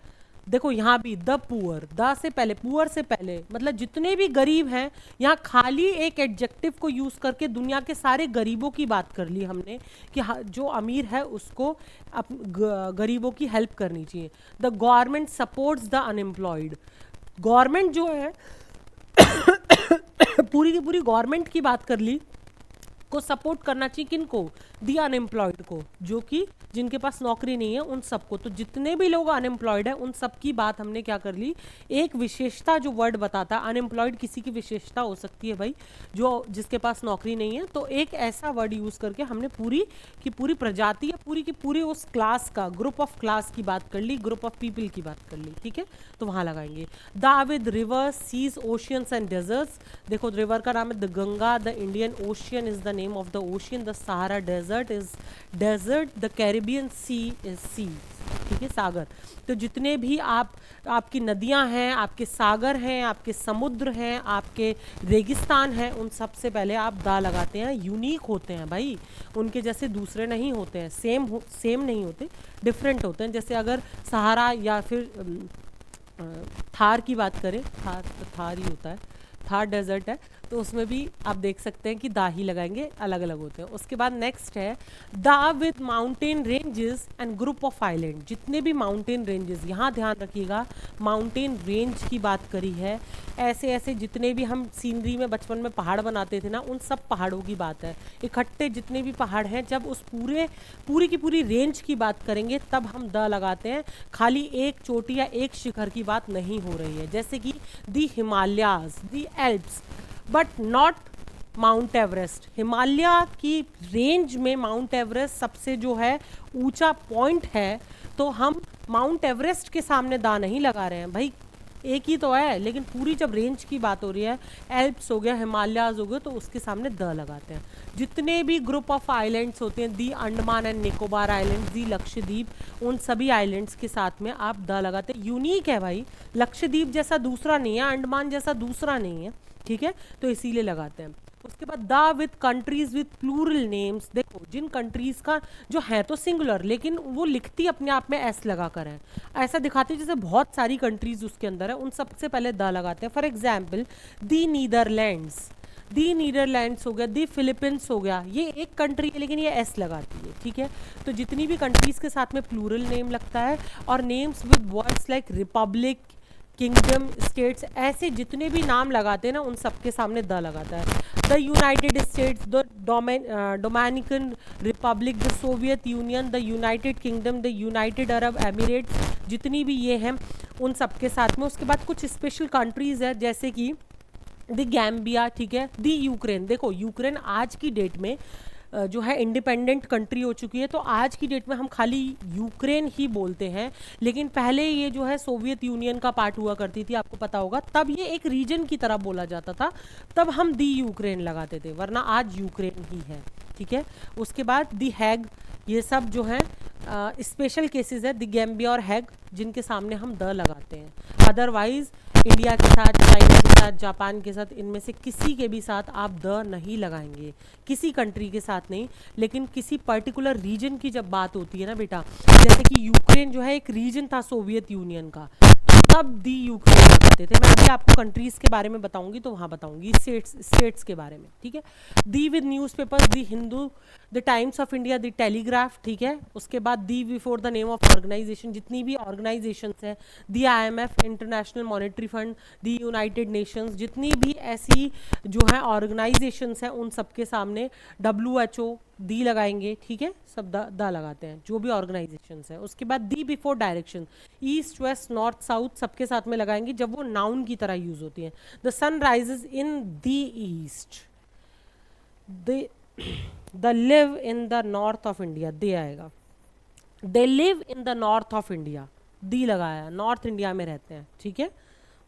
देखो यहाँ भी द पुअर, द से पहले, पुअर से पहले, मतलब जितने भी गरीब हैं। यहाँ खाली एक एडजेक्टिव को यूज करके दुनिया के सारे गरीबों की बात कर ली हमने कि जो अमीर है उसको गरीबों की हेल्प करनी चाहिए। The government supports the unemployed. Government जो है पूरी की पूरी गवर्नमेंट की बात कर ली, को सपोर्ट करना चाहिए किनको, दी अनएम्प्लॉयड को, जो कि जिनके पास नौकरी नहीं है उन सबको। तो जितने भी लोग अनएम्प्लॉयड है उन सब की बात हमने क्या कर ली, एक विशेषता जो वर्ड बताता है, अनएम्प्लॉयड किसी की विशेषता हो सकती है भाई, जो जिसके पास नौकरी नहीं है, तो एक ऐसा वर्ड यूज करके हमने पूरी की पूरी प्रजाति या पूरी की पूरी उस क्लास का, ग्रुप ऑफ क्लास की बात कर ली, ग्रुप ऑफ पीपल की बात कर ली, ठीक है। तो वहां लगाएंगे the with rivers, seas, oceans and deserts. देखो रिवर का नाम है the Ganga, the Indian Ocean is the name of the ocean, the Sahara desert is desert, the Caribbean sea is sea, ठीक है, सागर। तो जितने भी आपकी नदियां हैं, आपके सागर हैं, आपके समुद्र हैं, आपके रेगिस्तान हैं, उन सब से पहले आप दा लगाते हैं। यूनिक होते हैं भाई, उनके जैसे दूसरे नहीं होते हैं, सेम नहीं होते, डिफरेंट होते हैं। जैसे अगर सहारा या फिर थार की बात करें, थार ही होता है, थार डेजर्ट है, तो उसमें भी आप देख सकते हैं कि दा ही लगाएंगे, अलग अलग होते हैं। उसके बाद नेक्स्ट है दा with mountain ranges and group of island. जितने भी माउंटेन रेंजेस, यहाँ ध्यान रखिएगा माउंटेन रेंज की बात करी है, ऐसे ऐसे जितने भी हम सीनरी में बचपन में पहाड़ बनाते थे ना, उन सब पहाड़ों की बात है। इकट्ठे जितने भी पहाड़ हैं, जब उस पूरी की पूरी रेंज की बात करेंगे तब हम द लगाते हैं। खाली एक चोटी या एक शिखर की बात नहीं हो रही है, जैसे कि the Himalayas, the Alps, but not Mount Everest. Himalaya की रेंज में माउंट एवरेस्ट सबसे जो है ऊंचा पॉइंट है, तो हम माउंट एवरेस्ट के सामने दा नहीं लगा रहे हैं भाई, एक ही तो है, लेकिन पूरी जब रेंज की बात हो रही है, एल्प्स हो गया, हिमालयाज हो गए, तो उसके सामने द लगाते हैं। जितने भी ग्रुप ऑफ आइलैंड्स होते हैं, दी अंडमान एंड निकोबार आइलैंड्स, दी लक्षद्वीप, उन सभी आइलैंड्स के साथ में आप द लगाते हैं। यूनिक है भाई, लक्षद्वीप जैसा दूसरा नहीं है, अंडमान जैसा दूसरा नहीं है, ठीक है, तो इसीलिए लगाते हैं। उसके बाद the with countries with plural names. देखो जिन कंट्रीज का जो है तो सिंगुलर, लेकिन वो लिखती अपने आप में एस लगा कर है, ऐसा दिखाती है जैसे बहुत सारी कंट्रीज उसके अंदर है, उन सबसे पहले द लगाते हैं। For example the Netherlands, the Netherlands हो गया, दी फिलीपींस हो गया, ये एक कंट्री है लेकिन ये एस लगाती है, ठीक है। तो जितनी भी कंट्रीज के साथ में प्लूरल नेम लगता है, और names with words like Republic, kingdom, states, ऐसे जितने भी नाम लगाते हैं ना, उन सबके सामने द लगाता है। The United states, the Dominican Republic, the Soviet union, the United kingdom, the United Arab Emirates, जितनी भी ये हैं उन सबके साथ में। उसके बाद कुछ स्पेशल कंट्रीज है, जैसे कि द गैम्बिया, ठीक है, द यूक्रेन। देखो यूक्रेन आज की डेट में जो है इंडिपेंडेंट कंट्री हो चुकी है, तो आज की डेट में हम खाली यूक्रेन ही बोलते हैं, लेकिन पहले ये जो है सोवियत यूनियन का पार्ट हुआ करती थी, आपको पता होगा, तब ये एक रीजन की तरह बोला जाता था, तब हम दी यूक्रेन लगाते थे, वरना आज यूक्रेन ही है, ठीक है। उसके बाद दी हैग, ये सब जो है स्पेशल केसेस है, द गैम्बिया और हैग, जिनके सामने हम द लगाते हैं। अदरवाइज इंडिया के साथ, चाइना के साथ, जापान के साथ, इनमें से किसी के भी साथ आप द नहीं लगाएंगे, किसी कंट्री के साथ नहीं। लेकिन किसी पर्टिकुलर रीजन की जब बात होती है ना बेटा, जैसे कि यूक्रेन जो है एक रीजन था सोवियत यूनियन का, तब दी यूक्रेन लगाते थे। मैं अभी आपको कंट्रीज के बारे में बताऊंगी, तो वहां बताऊंगी स्टेट्स के बारे में, ठीक है। The with newspapers, the Hindu, the Times of India, the Telegraph, ठीक है। उसके बाद the before the name of organisation, जितनी भी ऑर्गेनाइजेशंस हैं, the IMF, International Monetary Fund, the United Nations, जितनी भी ऐसी जो है ऑर्गेनाइजेशंस हैं, उन सबके सामने WHO, दी लगाएंगे, ठीक है, सब द लगाते हैं, जो भी ऑर्गेनाइजेशंस हैं। उसके बाद the before direction, east, west, north, south, सबके साथ में लगाएंगे जब वो नाउन की तरह यूज होती हैं। The sun rises in the east, the live in the north of India, the आएगा। They live in the north of India, the लगाया, नॉर्थ इंडिया में रहते हैं, ठीक है।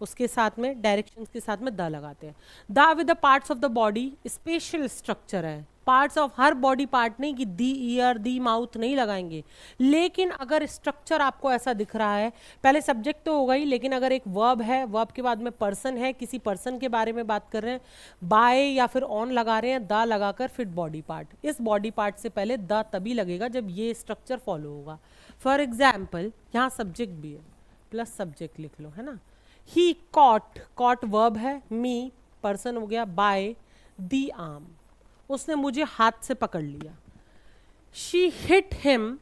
उसके साथ में डायरेक्शंस के साथ में द लगाते हैं। The with the parts of the body, special structure है, पार्ट्स ऑफ हर बॉडी पार्ट नहीं कि दी ईयर दी माउथ नहीं लगाएंगे, लेकिन अगर स्ट्रक्चर आपको ऐसा दिख रहा है, पहले सब्जेक्ट तो होगा ही, लेकिन अगर एक वर्ब है, वर्ब के बाद में पर्सन है, किसी पर्सन के बारे में बात कर रहे हैं, बाय या फिर ऑन लगा रहे हैं, द लगाकर फिर बॉडी पार्ट, इस बॉडी पार्ट से पहले द तभी लगेगा जब ये स्ट्रक्चर फॉलो होगा। फॉर एग्जाम्पल यहाँ सब्जेक्ट भी है, प्लस सब्जेक्ट लिख लो, है ना। ही कॉट, कॉट वर्ब है, मी पर्सन हो गया, बाय दी आर्म, उसने मुझे हाथ से पकड़ लिया। शी हिट हिम,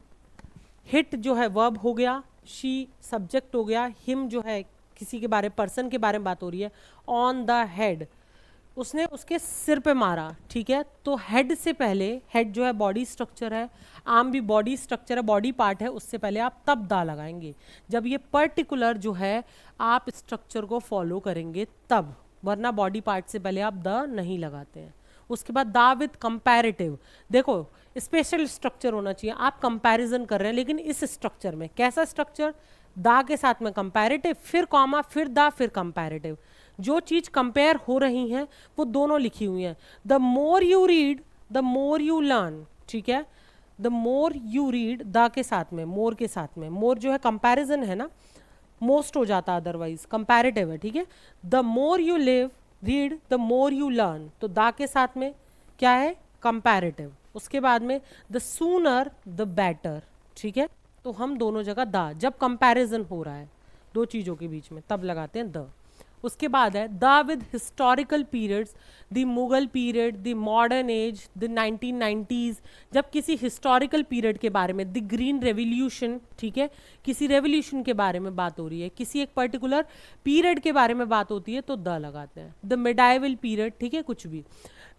हिट जो है वर्ब हो गया, शी सब्जेक्ट हो गया, हिम जो है किसी के बारे, पर्सन के बारे में बात हो रही है, ऑन द हेड, उसने उसके सिर पे मारा, ठीक है। तो हेड से पहले, हेड जो है बॉडी स्ट्रक्चर है, आर्म भी बॉडी स्ट्रक्चर है, बॉडी पार्ट है, उससे पहले आप तब दा लगाएंगे जब ये पर्टिकुलर जो है आप स्ट्रक्चर को फॉलो करेंगे तब, वरना बॉडी पार्ट से पहले आप द नहीं लगाते हैं। उसके बाद दा विद कंपैरेटिव, देखो स्पेशल स्ट्रक्चर होना चाहिए, आप कंपैरिजन कर रहे हैं लेकिन इस स्ट्रक्चर में, कैसा स्ट्रक्चर, दा के साथ में कंपैरेटिव, फिर कॉमा, फिर दा, फिर कंपैरेटिव, जो चीज कंपेयर हो रही हैं वो दोनों लिखी हुई हैं। The more you read the more you learn, ठीक है। The more you read, the के साथ में, मोर के साथ में, मोर जो है कंपैरिजन है ना, मोस्ट हो जाता अदरवाइज, कंपैरेटिव है, ठीक है। The more you live read the more you learn, तो द के साथ में क्या है, कंपैरेटिव। उसके बाद में द सूनर द बेटर, ठीक है। तो हम दोनों जगह द, जब कंपैरिजन हो रहा है दो चीजों के बीच में तब लगाते हैं द। उसके बाद है the with historical periods, the Mughal period, the modern age, the 1990s, जब किसी हिस्टोरिकल पीरियड के बारे में, द ग्रीन रेवोल्यूशन, ठीक है, किसी रेवोल्यूशन के बारे में बात हो रही है, किसी एक पर्टिकुलर पीरियड के बारे में बात होती है तो द लगाते हैं। द मिडाइवल पीरियड, ठीक है, कुछ भी।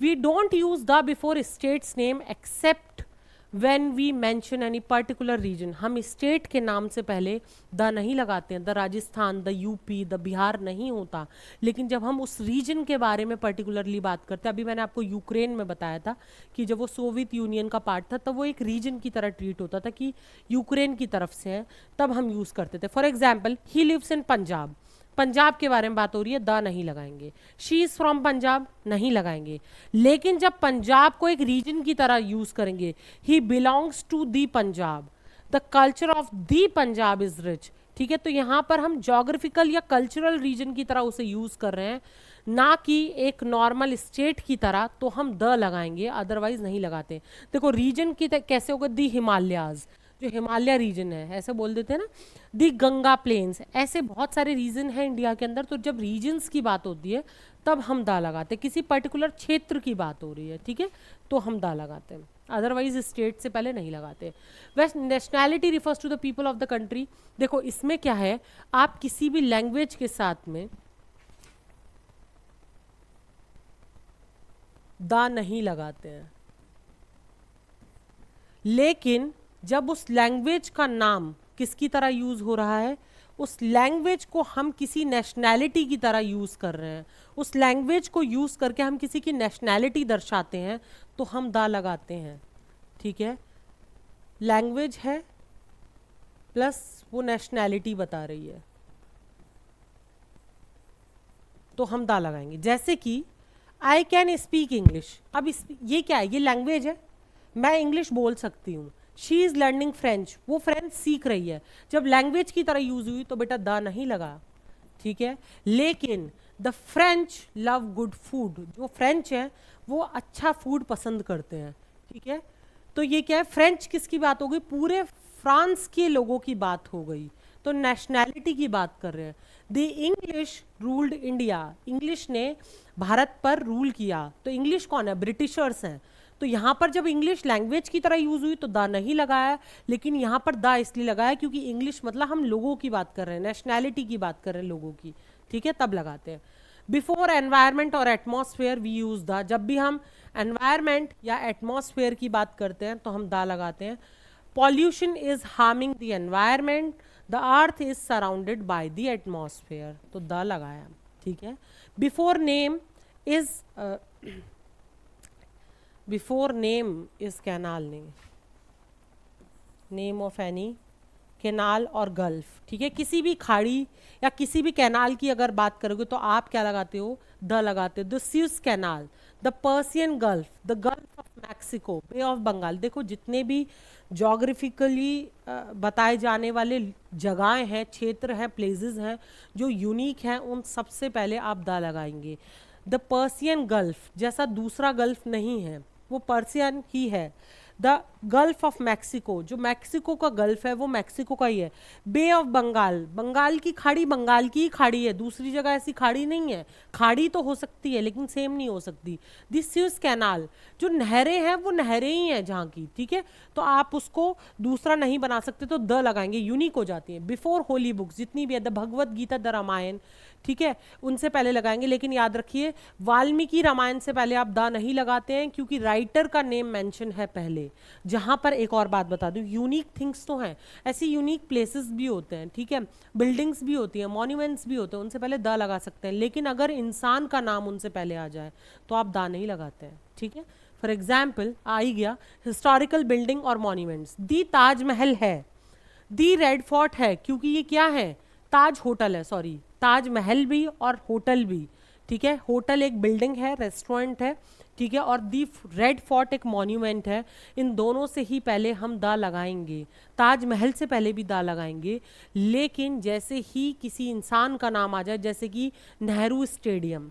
We don't use the before states name except when we mention any particular region, हम स्टेट के नाम से पहले द नहीं लगाते हैं, the Rajasthan, the UP, the Bihar नहीं होता, लेकिन जब हम उस रीजन के बारे में पर्टिकुलरली बात करते हैं, अभी मैंने आपको यूक्रेन में बताया था कि जब वो सोवियत यूनियन का पार्ट था तब वो एक रीजन की तरह ट्रीट होता था कि यूक्रेन की तरफ से है, तब हम यूज़ करते थे। For example he lives in Punjab, Punjab के बारे में बात हो रही है, द नहीं लगाएंगे। शी इज फ्रॉम पंजाब नहीं लगाएंगे, लेकिन जब पंजाब को एक रीजन की तरह यूज करेंगे, he belongs to the Punjab, the culture of the Punjab is rich, ठीक है। तो यहाँ पर हम जोग्राफिकल या कल्चरल रीजन की तरह उसे यूज कर रहे हैं, ना कि एक नॉर्मल स्टेट की तरह, तो हम द लगाएंगे, अदरवाइज नहीं लगाते। देखो रीजन की कैसे होगा, दी हिमालयाज, जो हिमालय रीजन है ऐसे बोल देते हैं ना, दी गंगा प्लेन्स, ऐसे बहुत सारे रीजन हैं इंडिया के अंदर, तो जब रीजन्स की बात होती है तब हम दा लगाते हैं, किसी पर्टिकुलर क्षेत्र की बात हो रही है, ठीक है, तो हम दा लगाते हैं, अदरवाइज स्टेट से पहले नहीं लगाते। West nationality refers to the people of the country, देखो इसमें क्या है, आप किसी भी लैंग्वेज के साथ में दा नहीं लगाते हैं, लेकिन जब उस लैंग्वेज का नाम किसकी तरह यूज हो रहा है, उस लैंग्वेज को हम किसी नेशनैलिटी की तरह यूज कर रहे हैं, उस लैंग्वेज को यूज करके हम किसी की नेशनैलिटी दर्शाते हैं तो हम दा लगाते हैं, ठीक है। लैंग्वेज है प्लस वो नेशनैलिटी बता रही है तो हम दा लगाएंगे। जैसे कि आई कैन स्पीक इंग्लिश, अब ये क्या है, ये लैंग्वेज है, मैं इंग्लिश बोल सकती हूँ। शी इज लर्निंग फ्रेंच, वो फ्रेंच सीख रही है, जब लैंग्वेज की तरह यूज हुई तो बेटा द नहीं लगा, ठीक है। लेकिन the French love good food, जो फ्रेंच है वो अच्छा फूड पसंद करते हैं, ठीक है। तो ये क्या है, फ्रेंच किसकी बात हो गई, पूरे फ्रांस के लोगों की बात हो गई, तो नेशनैलिटी की बात कर रहे हैं। The English ruled India, English ने भारत पर रूल किया, तो इंग्लिश कौन है, ब्रिटिशर्स हैं, तो यहाँ पर जब इंग्लिश लैंग्वेज की तरह यूज हुई तो द नहीं लगाया, लेकिन यहाँ पर द इसलिए लगाया क्योंकि इंग्लिश मतलब हम लोगों की बात कर रहे हैं, नेशनैलिटी की बात कर रहे हैं, लोगों की, ठीक है, तब लगाते हैं। बिफोर एनवायरमेंट और एटमॉस्फेयर वी यूज द, जब भी हम एनवायरमेंट या एटमॉस्फेयर की बात करते हैं तो हम द लगाते हैं। Pollution is harming the environment, the earth is surrounded by the atmosphere, तो द लगाया, ठीक है। Before name is before name is canal, name of any canal और गल्फ, ठीक है, किसी भी खाड़ी या किसी भी कैनाल की अगर बात करोगे तो आप क्या लगाते हो, द लगाते हो। The Suez canal, the Persian gulf, the gulf of Mexico, bay of Bengal. देखो जितने भी जोग्राफिकली बताए जाने वाले जगहें हैं, क्षेत्र हैं, प्लेसेस हैं जो यूनिक हैं, उन सबसे पहले आप दा लगाएंगे। द पर्सियन गल्फ जैसा दूसरा गल्फ नहीं है, वो पर्सियन ही है। द गल्फ ऑफ मैक्सिको, जो मैक्सिको का गल्फ है वो मैक्सिको का ही है। बे ऑफ बंगाल, बंगाल की खाड़ी बंगाल की ही खाड़ी है, दूसरी जगह ऐसी खाड़ी नहीं है। खाड़ी तो हो सकती है लेकिन सेम नहीं हो सकती। दिस स्यूज कैनाल, जो नहरें हैं वो नहरें ही हैं जहाँ की, ठीक है, तो आप उसको दूसरा नहीं बना सकते, तो द लगाएंगे, यूनिक हो जाती है। बिफोर होली बुक्स जितनी भी है, द भगवत गीता, द रामायण, ठीक है, उनसे पहले लगाएंगे। लेकिन याद रखिए वाल्मीकि रामायण से पहले आप दा नहीं लगाते हैं क्योंकि राइटर का नेम मेंशन है पहले। जहां पर एक और बात बता दूं, यूनिक थिंग्स तो हैं, ऐसी यूनिक प्लेसेस भी होते हैं, ठीक है, बिल्डिंग्स भी होती हैं, मॉन्यूमेंट्स भी होते हैं, उनसे पहले दा लगा सकते हैं। लेकिन अगर इंसान का नाम उनसे पहले आ जाए तो आप दा नहीं लगाते हैं, ठीक है। फॉर एग्जाम्पल आ ही गया हिस्टोरिकल बिल्डिंग और मॉन्यूमेंट्स, दी ताजमहल है, दी रेड फोर्ट है, क्योंकि ये क्या है, ताज होटल है, सॉरी, ताज महल भी और होटल भी, ठीक है। होटल एक बिल्डिंग है, रेस्टोरेंट है, ठीक है, और दी रेड फोर्ट एक मॉन्यूमेंट है। इन दोनों से ही पहले हम दा लगाएंगे, ताजमहल से पहले भी दा लगाएंगे। लेकिन जैसे ही किसी इंसान का नाम आ जाए, जैसे कि नेहरू स्टेडियम,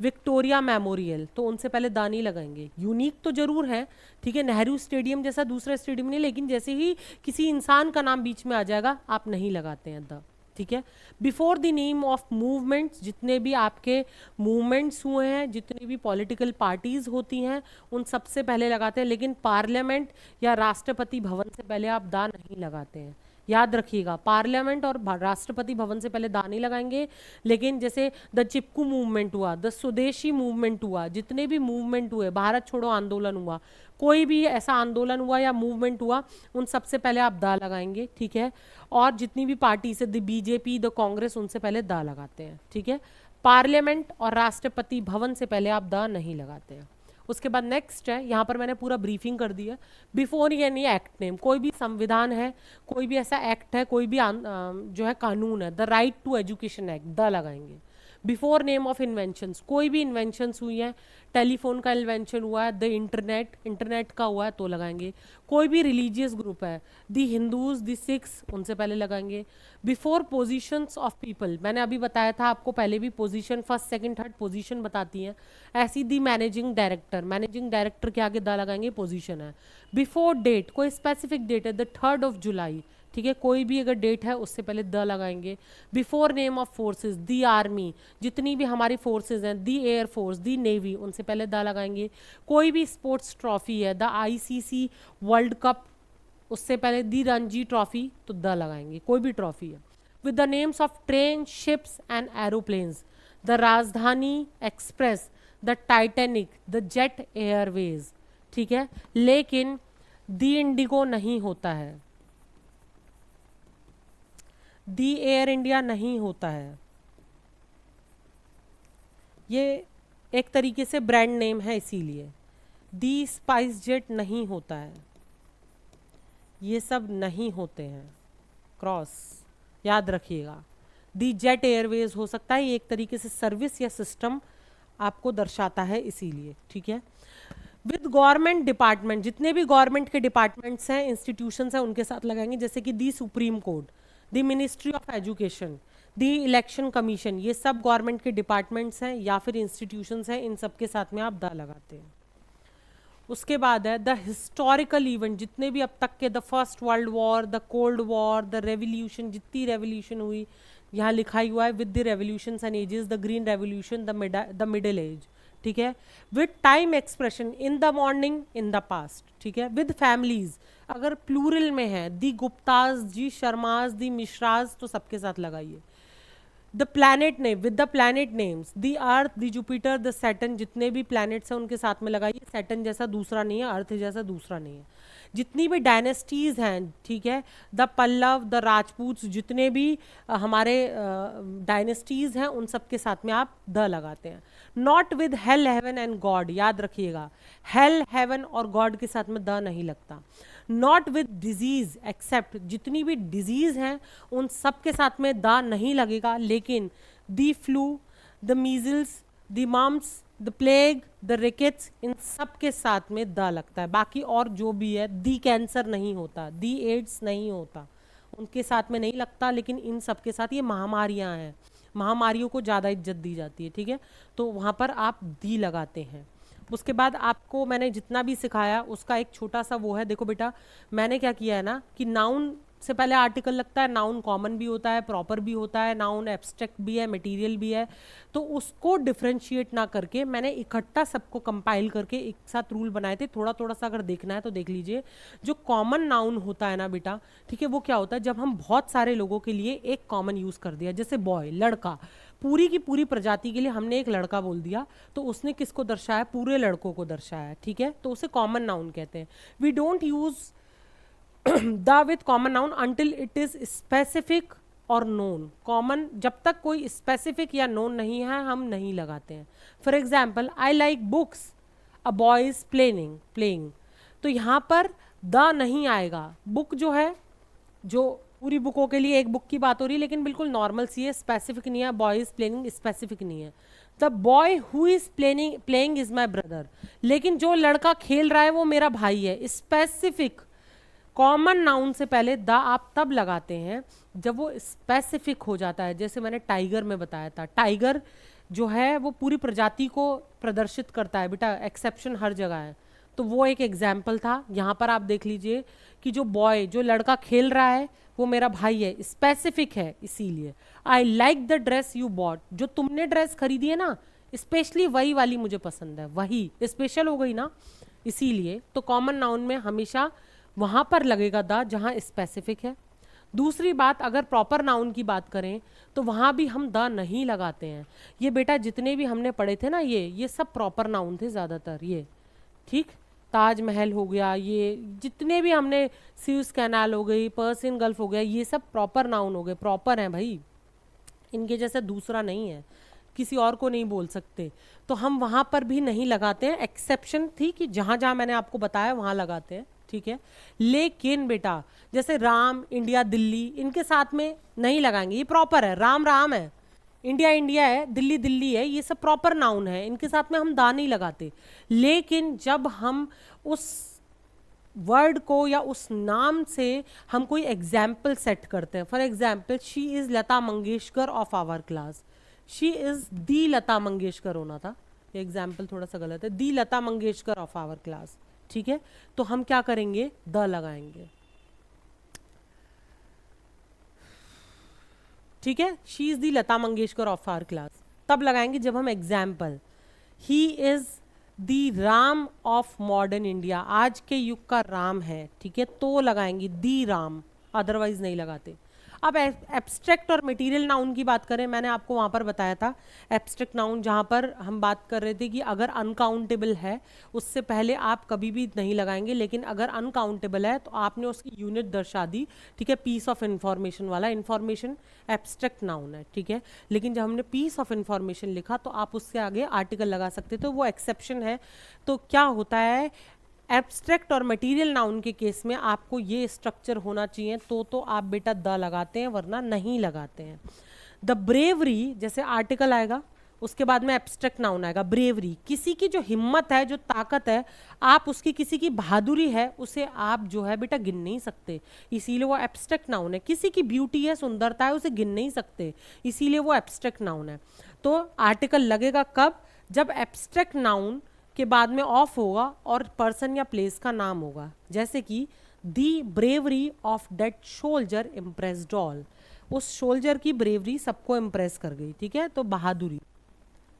विक्टोरिया मेमोरियल, तो उनसे पहले दा नहीं लगाएंगे। यूनिक तो जरूर है, ठीक है, नेहरू स्टेडियम जैसा दूसरा स्टेडियम नहीं, लेकिन जैसे ही किसी इंसान का नाम बीच में आ जाएगा आप नहीं लगाते हैं द, ठीक है। Before the name of movements, जितने भी आपके मूवमेंट्स हुए हैं, जितनी भी पॉलिटिकल पार्टीज होती हैं, उन सबसे पहले लगाते हैं। लेकिन पार्लियामेंट या राष्ट्रपति भवन से पहले आप दा नहीं लगाते हैं, याद रखिएगा। पार्लियामेंट और राष्ट्रपति भवन से पहले दा नहीं लगाएंगे। लेकिन जैसे द चिपकू मूवमेंट हुआ, द स्वदेशी मूवमेंट हुआ, जितने भी मूवमेंट हुए, भारत छोड़ो आंदोलन हुआ, कोई भी ऐसा आंदोलन हुआ या मूवमेंट हुआ, उन सबसे पहले आप दा लगाएंगे, ठीक है। और जितनी भी पार्टी से, द बीजेपी, द कांग्रेस, उनसे पहले दा लगाते हैं, ठीक है। पार्लियामेंट और राष्ट्रपति भवन से पहले आप दा नहीं लगाते हैं। उसके बाद नेक्स्ट है, यहाँ पर मैंने पूरा ब्रीफिंग कर दी है। बिफोर यानी एक्ट नेम, कोई भी संविधान है, कोई भी ऐसा एक्ट है, कोई भी जो है कानून है, the right to education act, the लगाएंगे। बिफोर नेम ऑफ इन्वेंशंस, कोई भी इन्वेंशंस हुई हैं, टेलीफोन का इन्वेंशन हुआ है, द इंटरनेट, इंटरनेट का हुआ है तो लगाएंगे। कोई भी रिलीजियस ग्रुप है, द हिंदूज, द सिख्स, उनसे पहले लगाएंगे। बिफोर पोजीशंस ऑफ पीपल, मैंने अभी बताया था आपको, पहले भी position first second third position बताती हैं, ऐसी दी मैनेजिंग डायरेक्टर, मैनेजिंग डायरेक्टर के आगे दा लगाएंगे, पोजीशन है। बिफोर डेट, कोई स्पेसिफिक डेट है, द 3rd जुलाई, ठीक है, कोई भी अगर डेट है उससे पहले द लगाएंगे। Before name of forces, the army, जितनी भी हमारी फोर्सेस हैं, the air force, the navy, उनसे पहले द लगाएंगे। कोई भी स्पोर्ट्स ट्रॉफी है, द आईसीसी वर्ल्ड कप, उससे पहले दी रणजी ट्रॉफी, तो द लगाएंगे, कोई भी ट्रॉफी है। With the names of train, ships and aeroplanes, the Rajdhani express, the Titanic, the Jet Airways, ठीक है। लेकिन दी इंडिगो नहीं होता है, दी एयर इंडिया नहीं होता है, ये एक तरीके से ब्रांड नेम है इसीलिए। दी स्पाइस जेट नहीं होता है, ये सब नहीं होते हैं, क्रॉस याद रखिएगा। दी जेट एयरवेज हो सकता है, ये एक तरीके से सर्विस या सिस्टम आपको दर्शाता है इसीलिए, ठीक है। विद गवर्नमेंट डिपार्टमेंट, जितने भी गवर्नमेंट के डिपार्टमेंट्स हैं, इंस्टीट्यूशंस हैं, उनके साथ लगाएंगे, जैसे कि the Supreme Court, the Ministry of Education, the Election Commission, ये सब गवर्नमेंट के डिपार्टमेंट्स हैं या फिर इंस्टीट्यूशंस हैं, इन सब के साथ में आप द लगाते हैं। उसके बाद है द हिस्टोरिकल इवेंट, जितने भी अब तक के, the first world war, the cold war, the revolution, जितनी रेवोल्यूशन हुई, यहाँ लिखा ही हुआ है with the revolutions and ages, the green revolution, the middle age, ठीक है। With time expression, in the morning, in the past, ठीक है। विद फैमिलीज, अगर प्लूरल में है, दी गुप्ताज, जी शर्माज, दी मिश्राज, तो सबके साथ लगाइए। The planet name, with the planet names, the earth, the Jupiter, the Saturn, जितने भी प्लैनेट्स हैं उनके साथ में लगाइए। सैटर्न जैसा दूसरा नहीं है, अर्थ जैसा दूसरा नहीं है। जितनी भी डायनेस्टीज हैं, ठीक है, द पल्लव, द राजपूत, जितने भी हमारे डायनेस्टीज हैं, उन सब के साथ में आप द लगाते हैं। Not with hello, heaven and God, याद रखिएगा, हेल, हेवन और गॉड के साथ में द नहीं लगता। नॉट विद डिजीज एक्सेप्ट, जितनी भी डिजीज हैं उन सब के साथ में द नहीं लगेगा, लेकिन the flu, the measles, the mumps, the plague, the rickets, इन सब के साथ में द लगता है। बाकी और जो भी है, दी कैंसर नहीं होता, दी एड्स नहीं होता, उनके साथ में नहीं लगता। लेकिन इन सब के साथ ये महामारियां हैं, महामारियों को ज़्यादा इज्जत दी जाती है, ठीक है। तो वहाँ पर आप दी लगाते हैं। उसके बाद आपको मैंने जितना भी सिखाया उसका एक छोटा सा वो है। देखो बेटा, मैंने क्या किया है ना कि नाउन से पहले आर्टिकल लगता है। नाउन कॉमन भी होता है, प्रॉपर भी होता है, नाउन एब्स्ट्रैक्ट भी है, मटेरियल भी है। तो उसको डिफ्रेंशिएट ना करके मैंने इकट्ठा सबको कंपाइल करके एक साथ रूल बनाए थे। थोड़ा थोड़ा सा अगर देखना है तो देख लीजिए। जो कॉमन नाउन होता है ना बेटा, ठीक है, वो क्या होता है, जब हम बहुत सारे लोगों के लिए एक कॉमन यूज कर दिया, जैसे बॉय, लड़का, पूरी की पूरी प्रजाति के लिए हमने एक लड़का बोल दिया, तो उसने किसको दर्शाया, पूरे लड़कों को दर्शाया, ठीक है। तो उसे कॉमन नाउन कहते हैं। We don't use the with common noun until it is specific और नोन। कॉमन जब तक कोई स्पेसिफिक या नोन नहीं है हम नहीं लगाते हैं। For example, I like books, a boy is playing. तो यहाँ पर द नहीं आएगा। बुक जो है, जो पूरी बुकों के लिए एक बुक की बात हो रही है, लेकिन बिल्कुल नॉर्मल सी है, स्पेसिफिक नहीं है। बॉय इज प्लेइंग स्पेसिफिक नहीं है। The boy who is playing is my brother. लेकिन जो लड़का खेल रहा है वो मेरा भाई है, स्पेसिफिक। कॉमन नाउन से पहले द आप तब लगाते हैं जब वो स्पेसिफिक हो जाता है। जैसे मैंने टाइगर में बताया था, टाइगर जो है वो पूरी प्रजाति को प्रदर्शित करता है बेटा, एक्सेप्शन हर जगह है। तो वो एक एग्जाम्पल था। यहाँ पर आप देख लीजिए कि जो बॉय, जो लड़का खेल रहा है वो मेरा भाई है, स्पेसिफिक है इसीलिए। I like the dress you bought, जो तुमने ड्रेस खरीदी है ना, स्पेशली वही वाली मुझे पसंद है, वही स्पेशल हो गई ना, इसीलिए। तो कॉमन नाउन में हमेशा वहां पर लगेगा द जहां स्पेसिफिक है। दूसरी बात, अगर प्रॉपर नाउन की बात करें तो वहां भी हम द नहीं लगाते हैं। ये बेटा जितने भी हमने पढ़े थे ना, ये सब प्रॉपर नाउन थे ज़्यादातर, ये ठीक। ताजमहल हो गया, ये जितने भी हमने, स्यूज कैनाल हो गई, पर्सियन गल्फ हो गया, ये सब प्रॉपर नाउन हो गए, प्रॉपर हैं भाई, इनके जैसा दूसरा नहीं है, किसी और को नहीं बोल सकते। तो हम वहां पर भी नहीं लगाते हैं। एक्सेप्शन थी कि जहां जहां मैंने आपको बताया वहां लगाते हैं, ठीक है। लेकिन बेटा जैसे राम, इंडिया, दिल्ली, इनके साथ में नहीं लगाएंगे, ये प्रॉपर है। राम राम है, इंडिया इंडिया है, दिल्ली दिल्ली है, ये सब प्रॉपर नाउन है, इनके साथ में हम दा नहीं लगाते। लेकिन जब हम उस वर्ड को या उस नाम से हम कोई एग्जाम्पल सेट करते हैं, for example, she is Lata Mangeshkar of our class, she is the Lata Mangeshkar होना था, ये एग्जाम्पल थोड़ा सा गलत है, the Lata Mangeshkar of our class, ठीक है। तो हम क्या करेंगे, द लगाएंगे, ठीक है। She is the Lata Mangeshkar of our class तब लगाएंगे जब हम example, he is the Ram of modern India, आज के युग का राम है, ठीक है, तो लगाएंगे दी राम, अदरवाइज नहीं लगाते। अब एब्स्ट्रैक्ट और मटेरियल नाउन की बात करें, मैंने आपको वहाँ पर बताया था एब्स्ट्रैक्ट नाउन, जहाँ पर हम बात कर रहे थे कि अगर अनकाउंटेबल है उससे पहले आप कभी भी नहीं लगाएंगे, लेकिन अगर अनकाउंटेबल है तो आपने उसकी यूनिट दर्शा दी, ठीक है, पीस ऑफ इंफॉर्मेशन वाला, इंफॉर्मेशन एब्स्ट्रैक्ट नाउन है, ठीक है। लेकिन जब हमने पीस ऑफ इंफॉर्मेशन लिखा तो आप उससे आगे आर्टिकल लगा सकते, तो वो एक्सेप्शन है। तो क्या होता है, एब्स्ट्रैक्ट और मटेरियल नाउन के केस में आपको ये स्ट्रक्चर होना चाहिए, तो आप बेटा द लगाते हैं, वरना नहीं लगाते हैं। द ब्रेवरी, जैसे आर्टिकल आएगा उसके बाद में एब्स्ट्रैक्ट नाउन आएगा, ब्रेवरी, किसी की जो हिम्मत है, जो ताकत है, आप उसकी, किसी की बहादुरी है, उसे आप जो है बेटा गिन नहीं सकते, इसीलिए वो एब्स्ट्रैक्ट नाउन है। किसी की ब्यूटी है, सुंदरता है, उसे गिन नहीं सकते, इसीलिए वो एब्स्ट्रैक्ट नाउन है। तो आर्टिकल लगेगा कब, जब एब्स्ट्रैक्ट नाउन के बाद में ऑफ होगा और पर्सन या प्लेस का नाम होगा, जैसे कि the bravery of that soldier impressed all, उस सोल्जर की ब्रेवरी सबको इम्प्रेस कर गई, ठीक है। तो बहादुरी,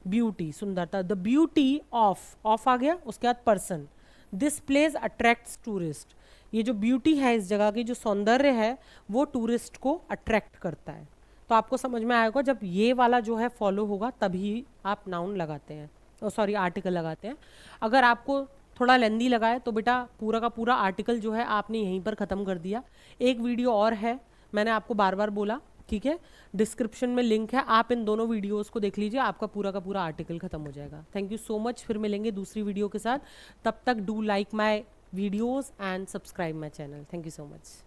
ब्यूटी, सुंदरता, द ब्यूटी ऑफ आ गया, उसके बाद person, this place attracts tourist, ये जो ब्यूटी है इस जगह की, जो सौंदर्य है, वो टूरिस्ट को अट्रैक्ट करता है। तो आपको समझ में आएगा, जब ये वाला जो है फॉलो होगा तभी आप नाउन लगाते हैं, सॉरी आर्टिकल लगाते हैं। अगर आपको थोड़ा लेंदी लगा है तो बेटा पूरा का पूरा आर्टिकल जो है आपने यहीं पर ख़त्म कर दिया। एक वीडियो और है, मैंने आपको बार बार बोला, ठीक है, डिस्क्रिप्शन में लिंक है, आप इन दोनों वीडियोस को देख लीजिए, आपका पूरा का पूरा आर्टिकल खत्म हो जाएगा। थैंक यू सो मच, फिर मिलेंगे दूसरी वीडियो के साथ, तब तक do like my videos and subscribe my channel. Thank you so much.